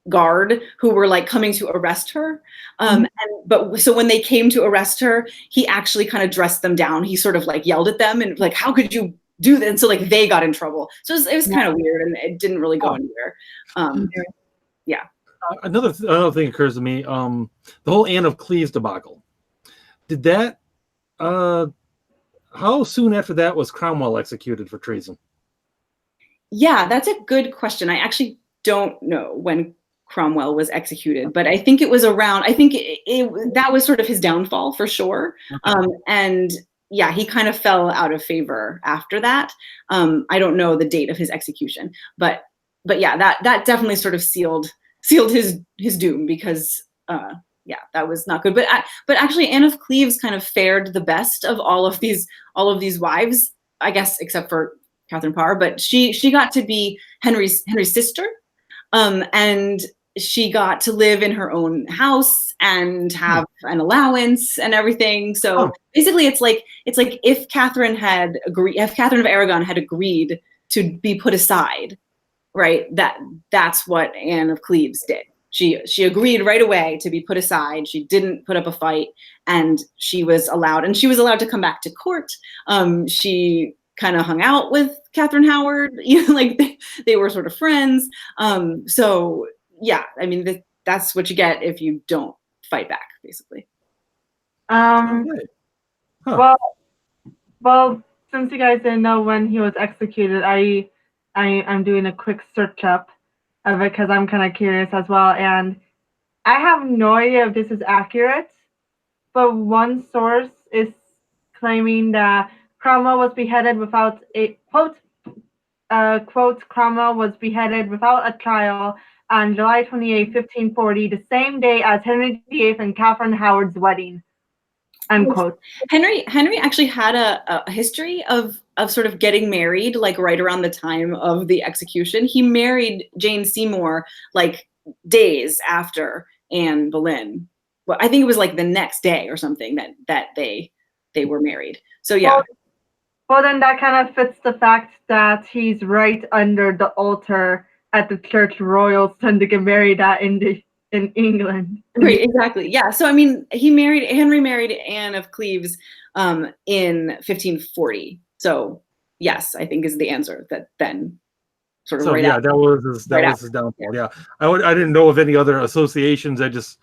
guard who were like coming to arrest her. So when they came to arrest her, he actually kind of dressed them down. He sort of like yelled at them and like, how could you do that? And so like they got in trouble. So it was kind of weird and it didn't really go anywhere. Yeah. Another thing occurs to me. The whole Anne of Cleves debacle. Did that, how soon after that was Cromwell executed for treason? Yeah, that's a good question. I actually don't know when Cromwell was executed, but I think it was around, that was sort of his downfall for sure. And yeah, he kind of fell out of favor after that. I don't know the date of his execution, but yeah, that definitely sort of sealed his doom because yeah, that was not good. But actually Anne of Cleves kind of fared the best of all of these wives, I guess, except for Catherine Parr, but she got to be Henry's sister. And she got to live in her own house and have an allowance and everything. So basically it's like if Catherine of Aragon had agreed to be put aside, right? That's what Anne of Cleves did. She agreed right away to be put aside. She didn't put up a fight, and she was allowed to come back to court. She kind of hung out with Catherine Howard, like they were sort of friends. So yeah, I mean, that's what you get if you don't fight back, basically. Well, since you guys didn't know when he was executed, I'm doing a quick search up of it because I'm kind of curious as well, and I have no idea if this is accurate, but one source is claiming that Cromwell was beheaded without a quote, Cromwell was beheaded without a trial on July 28, 1540, the same day as Henry VIII and Catherine Howard's wedding. Unquote. Henry actually had a history of sort of getting married like right around the time of the execution. He married Jane Seymour like days after Anne Boleyn. Well, I think it was like the next day or something that they were married. So yeah. Well, then that kind of fits the fact that he's right under the altar at the church royals tend to get married at in England. Right, exactly. Yeah. So I mean, Henry married Anne of Cleves in 1540. So yes, I think is the answer that then sort of so right yeah, after. that was his downfall. Yeah. I didn't know of any other associations. I just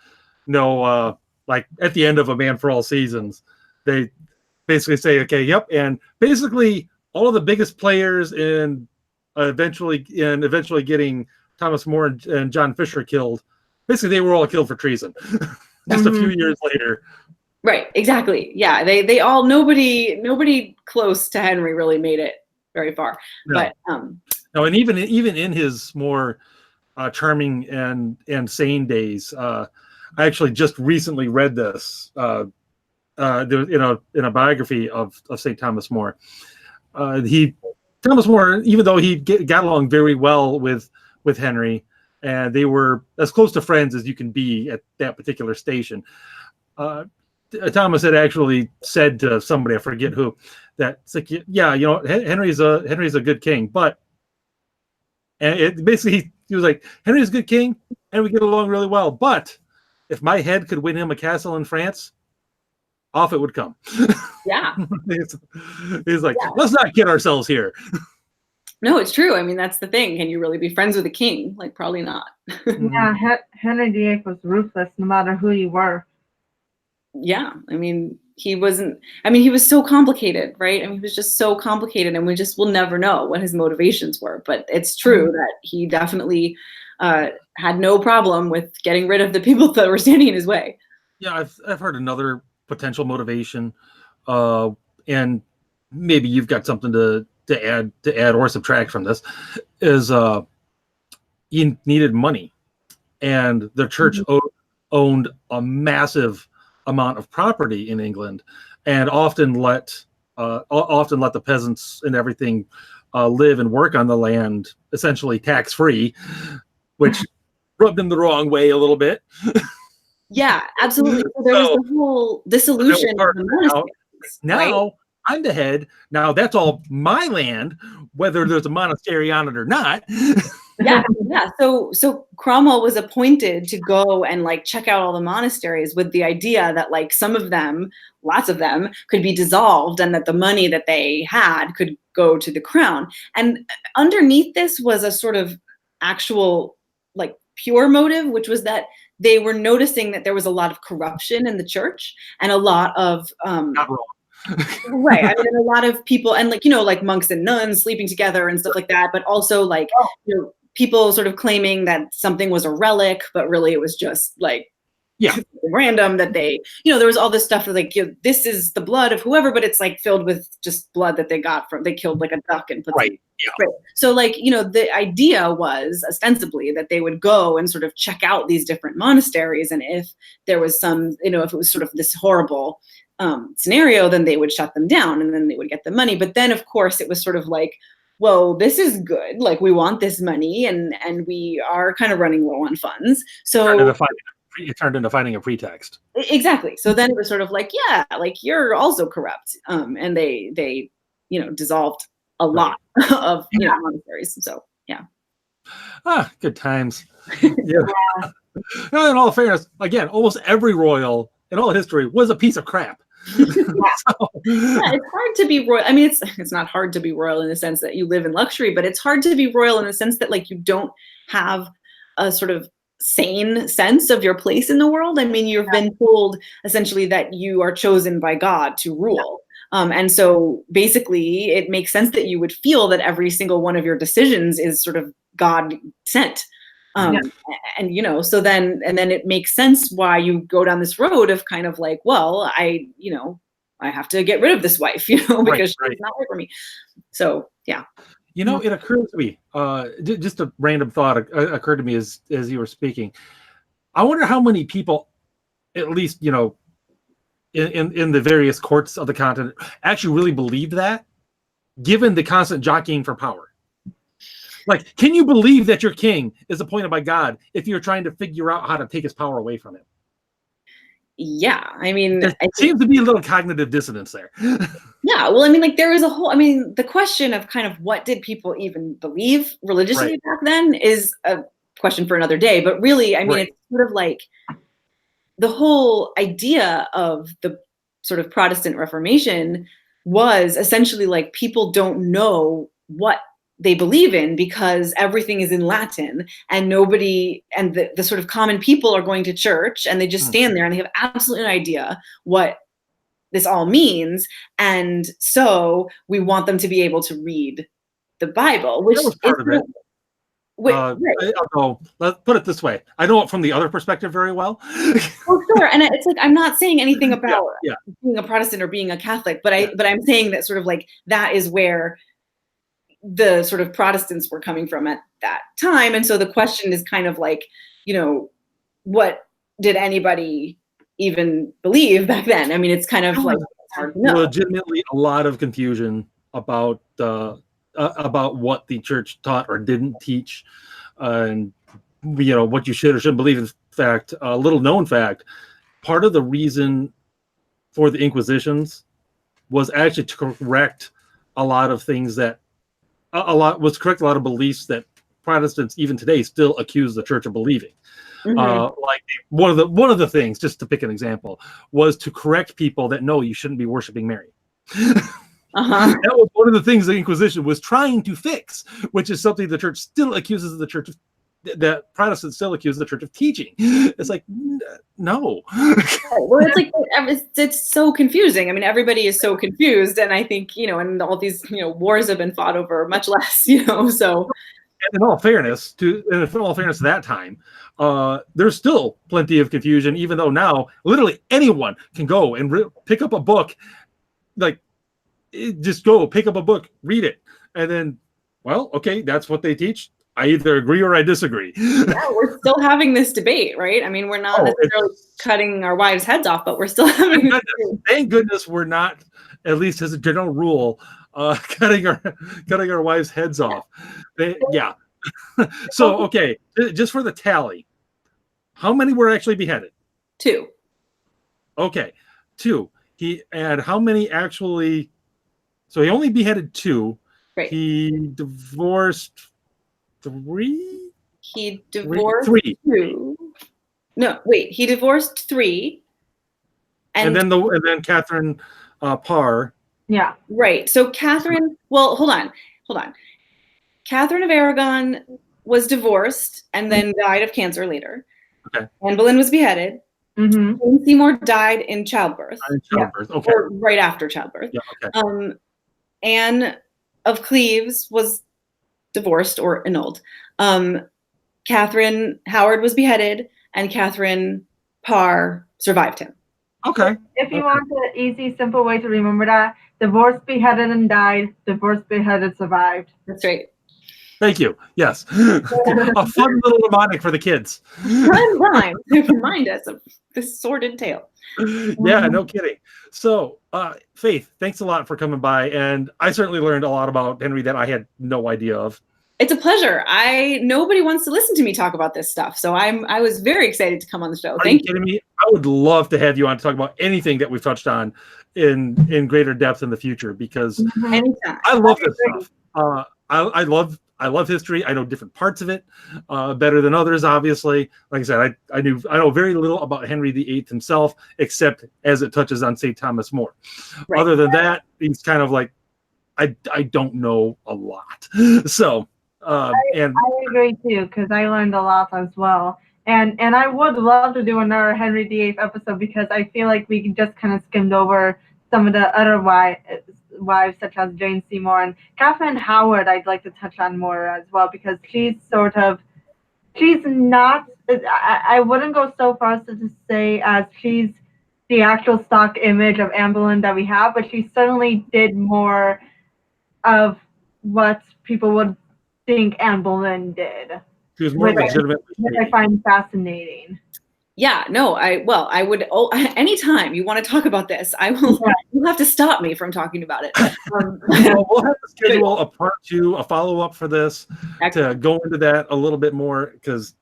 know like at the end of A Man for All Seasons, they basically say, okay, yep, and basically all of the biggest players in eventually getting Thomas More and John Fisher killed. Basically, they were all killed for treason. Just a few years later. Right. Exactly. Yeah. They all nobody close to Henry really made it very far. No. But no, and even in his more charming and sane days, I actually just recently read this. In a biography of St. Thomas More. Thomas More, even though he got along very well with Henry, and they were as close to friends as you can be at that particular station, Thomas had actually said to somebody, I forget who, that it's like, yeah, you know, Henry's a good king, but and it basically he was like, Henry's a good king, and we get along really well, but if my head could win him a castle in France, off it would come. Yeah. He's like, let's not kid ourselves here. No, it's true. I mean, that's the thing. Can you really be friends with a king? Like, probably not. Yeah, Henry VIII was ruthless no matter who you were. Yeah, I mean, he wasn't, I mean, he was so complicated, right? I mean, he was just so complicated, and we just will never know what his motivations were. But it's true that he definitely had no problem with getting rid of the people that were standing in his way. Yeah, I've heard another potential motivation, and maybe you've got something to add or subtract from this, is he needed money, and the church owned a massive amount of property in England, and often let the peasants and everything live and work on the land essentially tax free, which rubbed him the wrong way a little bit. Yeah, absolutely. So there was the whole dissolution of the monasteries. Now I'm the head. Now that's all my land, whether there's a monastery on it or not. Yeah. So Cromwell was appointed to go and like check out all the monasteries with the idea that like some of them, lots of them, could be dissolved, and that the money that they had could go to the crown. And underneath this was a sort of actual like pure motive, which was that they were noticing that there was a lot of corruption in the church, and a lot of Not wrong. right. I mean, a lot of people, and like, you know, like monks and nuns sleeping together and stuff like that, but also like, you know, people sort of claiming that something was a relic, but really it was just like random, that they, you know, there was all this stuff that like, you know, this is the blood of whoever, but it's like filled with just blood that they got from, they killed like a duck and put right. So like, you know, the idea was ostensibly that they would go and sort of check out these different monasteries, and if there was some, you know, if it was sort of this horrible scenario, then they would shut them down, and then they would get the money. But then of course it was sort of like, well, this is good, like we want this money, and we are kind of running low on funds, so it turned into finding a pretext. Exactly. So then it was sort of like, yeah, like you're also corrupt, and they you know, dissolved a lot of you know, monasteries. So Good times. Yeah. No, in all fairness, again, almost every royal in all history was a piece of crap. Yeah, it's hard to be royal. I mean, it's not hard to be royal in the sense that you live in luxury, but it's hard to be royal in the sense that like you don't have a sort of sane sense of your place in the world. I mean, you've been told essentially that you are chosen by God to rule. And so basically it makes sense that you would feel that every single one of your decisions is sort of God sent. And you know, so then it makes sense why you go down this road of kind of like, well, I have to get rid of this wife, you know, because she's not right for me. So yeah. You know, it occurred to me, just a random thought occurred to me as you were speaking. I wonder how many people, at least, you know, in the various courts of the continent, actually really believed that, given the constant jockeying for power. Like, can you believe that your king is appointed by God if you're trying to figure out how to take his power away from him? Yeah, I mean, there seems to be a little cognitive dissonance there. Yeah, well, I mean, like there is a whole, I mean, the question of kind of what did people even believe religiously back then is a question for another day. But really, I mean, it's sort of like the whole idea of the sort of Protestant Reformation was essentially like people don't know what they believe in because everything is in Latin, and nobody, and the sort of common people are going to church, and they just stand there and they have absolutely no idea what this all means. And so we want them to be able to read the Bible, which that was part of it. Although, let's put it this way, I know it from the other perspective very well. Oh, sure. And it's like, I'm not saying anything about being a Protestant or being a Catholic, but I'm saying that sort of like, that is where the sort of Protestants were coming from at that time. And so the question is kind of like, you know, what did anybody even believe back then? I mean, it's kind of like hard to know. Legitimately a lot of confusion about what the church taught or didn't teach, and you know, what you should or shouldn't believe. In fact, a little known fact, part of the reason for the Inquisitions was actually to correct a lot of things that a lot of beliefs that Protestants even today still accuse the church of believing. Like one of the things, just to pick an example, was to correct people that no, you shouldn't be worshiping Mary. That was one of the things the Inquisition was trying to fix, which is something the church still accuses the church of, that Protestants still accuse the church of teaching. It's like, no. Well, it's like it's so confusing. I mean, everybody is so confused, and I think, you know, and all these, you know, wars have been fought over much less, you know. So, and in all fairness to that time, there's still plenty of confusion, even though now literally anyone can go and pick up a book, like just go pick up a book, read it, and then, well, okay, that's what they teach. I either agree or I disagree. Yeah, we're still having this debate, right? I mean, we're not necessarily cutting our wives' heads off, but we're still having this debate. Thank goodness we're not, at least as a general rule, cutting our wives' heads off. Yeah. So, okay, just for the tally, how many were actually beheaded? 2. Okay, 2. And how many actually? So he only beheaded 2. Right. He divorced 3. He divorced 3. 2. No, wait. He divorced 3. And then Catherine Parr. Yeah. Right. So Catherine. Well, hold on. Catherine of Aragon was divorced and then died of cancer later. Okay. Anne Boleyn was beheaded. Mm-hmm. Jane Seymour died in childbirth. Okay. Or right after childbirth. Yeah. Okay. Anne of Cleves was divorced or annulled. Catherine Howard was beheaded, and Catherine Parr survived him. Okay. If you want the easy, simple way to remember that, divorced, beheaded, and died. Divorced, beheaded, survived. That's right. Thank you. Yes. A fun little mnemonic for the kids. Rhyme to remind us of this sordid tale. Yeah, no kidding. So, Faith, thanks a lot for coming by. And I certainly learned a lot about Henry that I had no idea of. It's a pleasure. Nobody wants to listen to me talk about this stuff, so I was very excited to come on the show. Are you kidding me? I would love to have you on to talk about anything that we've touched on in greater depth in the future, because anytime. I love this stuff. I love history. I know different parts of it better than others, obviously. Like I said, I know very little about Henry VIII himself, except as it touches on St. Thomas More. Right. Other than that, he's kind of like, I don't know a lot. So, I agree too, because I learned a lot as well. And I would love to do another Henry VIII episode, because I feel like we just kind of skimmed over some of the other wives, such as Jane Seymour and Catherine Howard. I'd like to touch on more as well, because she's not, I wouldn't go so far as to say as she's the actual stock image of Anne Boleyn that we have, but she certainly did more of what people would think Anne Boleyn did. She was more legitimate. Which I find fascinating. Yeah, no, I would, anytime you want to talk about this, I will, you'll have to stop me from talking about it. Well, we'll have to schedule a part 2, a follow-up for this. Excellent. To go into that a little bit more, because,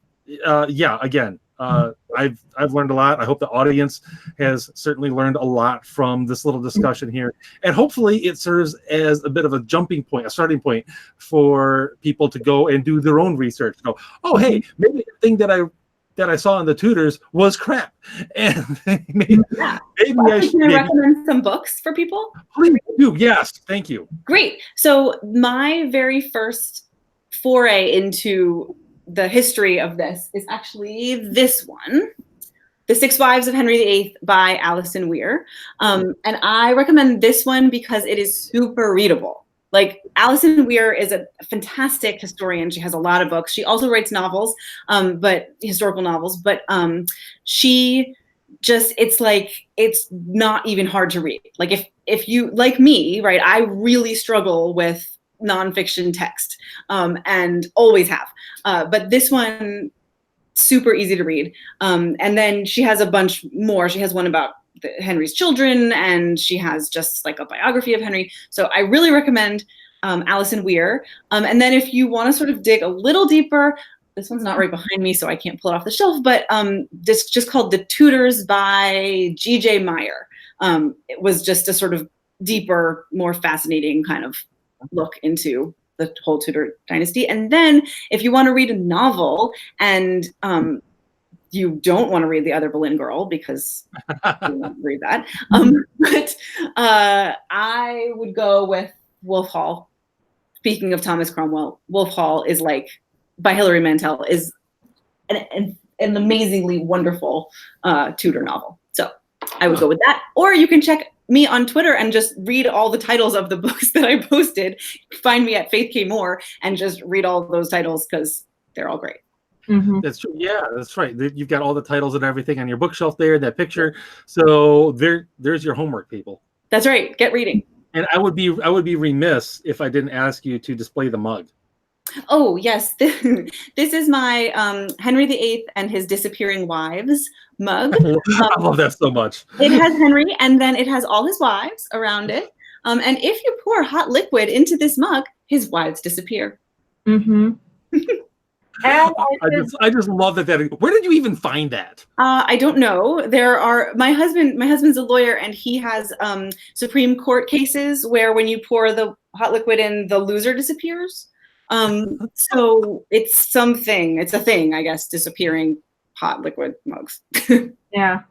again, I've learned a lot. I hope the audience has certainly learned a lot from this little discussion here. And hopefully it serves as a bit of a jumping point, a starting point for people to go and do their own research. Go, oh, hey, maybe the thing that I saw in the Tudors was crap. And maybe I should recommend some books for people. Please do. Yes. Thank you. Great. So my very first foray into the history of this is actually this one, The 6 Wives of Henry VIII by Alison Weir. And I recommend this one because it is super readable. Like, Alison Weir is a fantastic historian. She has a lot of books. She also writes novels, but historical novels. But she just, it's not even hard to read. Like, if you, like me, right, I really struggle with nonfiction text and always have. But this one, super easy to read. And then she has a bunch more. She has one about Henry's children, and she has just like a biography of Henry. So I really recommend Alison Weir. And then if you want to sort of dig a little deeper, this one's not right behind me, so I can't pull it off the shelf, but this just called The Tudors by G.J. Meyer. It was just a sort of deeper, more fascinating kind of look into the whole Tudor dynasty. And then if you want to read a novel and you don't want to read The Other Boleyn Girl because you won't read that, but I would go with Wolf Hall. Speaking of Thomas Cromwell, Wolf Hall is like, by Hilary Mantel, is an amazingly wonderful Tudor novel. So I would go with that. Or you can check me on Twitter and just read all the titles of the books that I posted. Find me at Faith K. Moore and just read all those titles because they're all great. Mm-hmm. That's true. Yeah, that's right. You've got all the titles and everything on your bookshelf there, that picture. So there's your homework, people. That's right. Get reading. And I would be remiss if I didn't ask you to display the mug. Oh, yes. This is my Henry VIII and his disappearing wives mug. I love that so much. It has Henry, and then it has all his wives around it. And if you pour hot liquid into this mug, his wives disappear. Mm-hmm. And I just love that. Where did you even find that? I don't know. My husband's a lawyer, and he has Supreme Court cases where when you pour the hot liquid in, the loser disappears. So it's something. It's a thing, I guess. Disappearing hot liquid mugs. Yeah.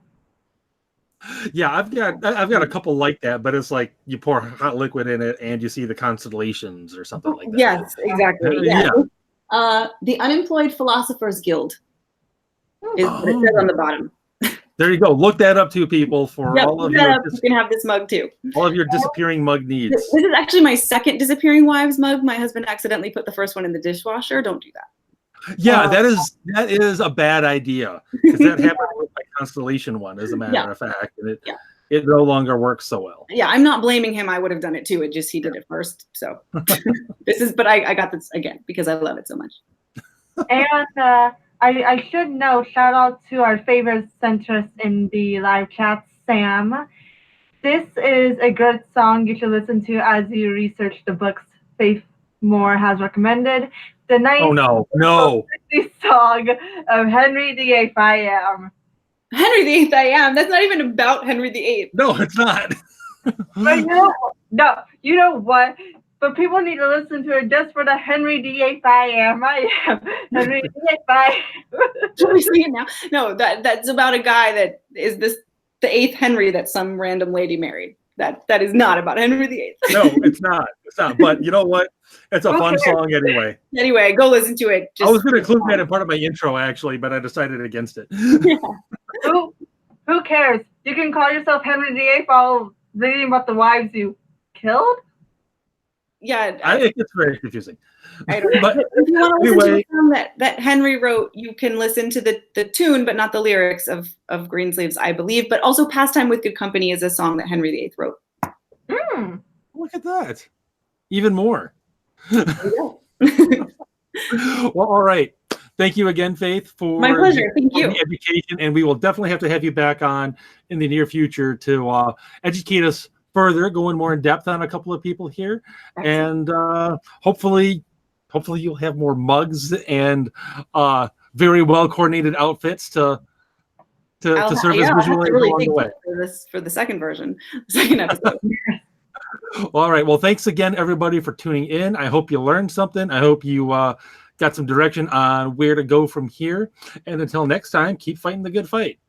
Yeah, I've got a couple like that, but it's like you pour hot liquid in it and you see the constellations or something like that. Yes, exactly. Yeah. Yeah. The Unemployed Philosophers Guild is what it says on the bottom. There you go. Look that up too, people, for all of your you can have this mug too. All of your disappearing mug needs. This is actually my second disappearing wives mug. My husband accidentally put the first one in the dishwasher. Don't do that. Yeah, that is a bad idea, because that happened with my Constellation one, as a matter of fact, and it no longer works so well. Yeah, I'm not blaming him. I would have done it too. It just he did it first. So but I got this again because I love it so much. And I should note, shout out to our favorite centrist in the live chat, Sam. This is a good song you should listen to as you research the books Faith Moore has recommended. The nice song of Henry VIII, I Am. Henry VIII, I Am. That's not even about Henry VIII. No, it's not. But you know what? But people need to listen to it just for the Henry VIII, I Am. Henry VIII, I Am. Can we sing it now? No, that's about a guy that is the 8th Henry that some random lady married. That is not about Henry VIII. No, it's not. It's not. But you know what? It's a fun song anyway. Anyway, go listen to it. I was going to include that in part of my intro, actually, but I decided against it. Yeah. Who cares? You can call yourself Henry VIII while reading about the wives you killed? Yeah. It gets very confusing. I don't know. But if you want to listen to the song that Henry wrote, you can listen to the tune, but not the lyrics of Greensleeves, I believe. But also Pastime with Good Company is a song that Henry VIII wrote. Look at that. Even more. Well, all right. Thank you again, Faith, for my pleasure. Thank you. The education, and we will definitely have to have you back on in the near future to educate us further, going more in depth on a couple of people here. Excellent. And hopefully you'll have more mugs and very well coordinated outfits to serve as visual aids along the way. For the second version, second episode. All right. Well, thanks again, everybody, for tuning in. I hope you learned something. I hope you got some direction on where to go from here. And until next time, keep fighting the good fight.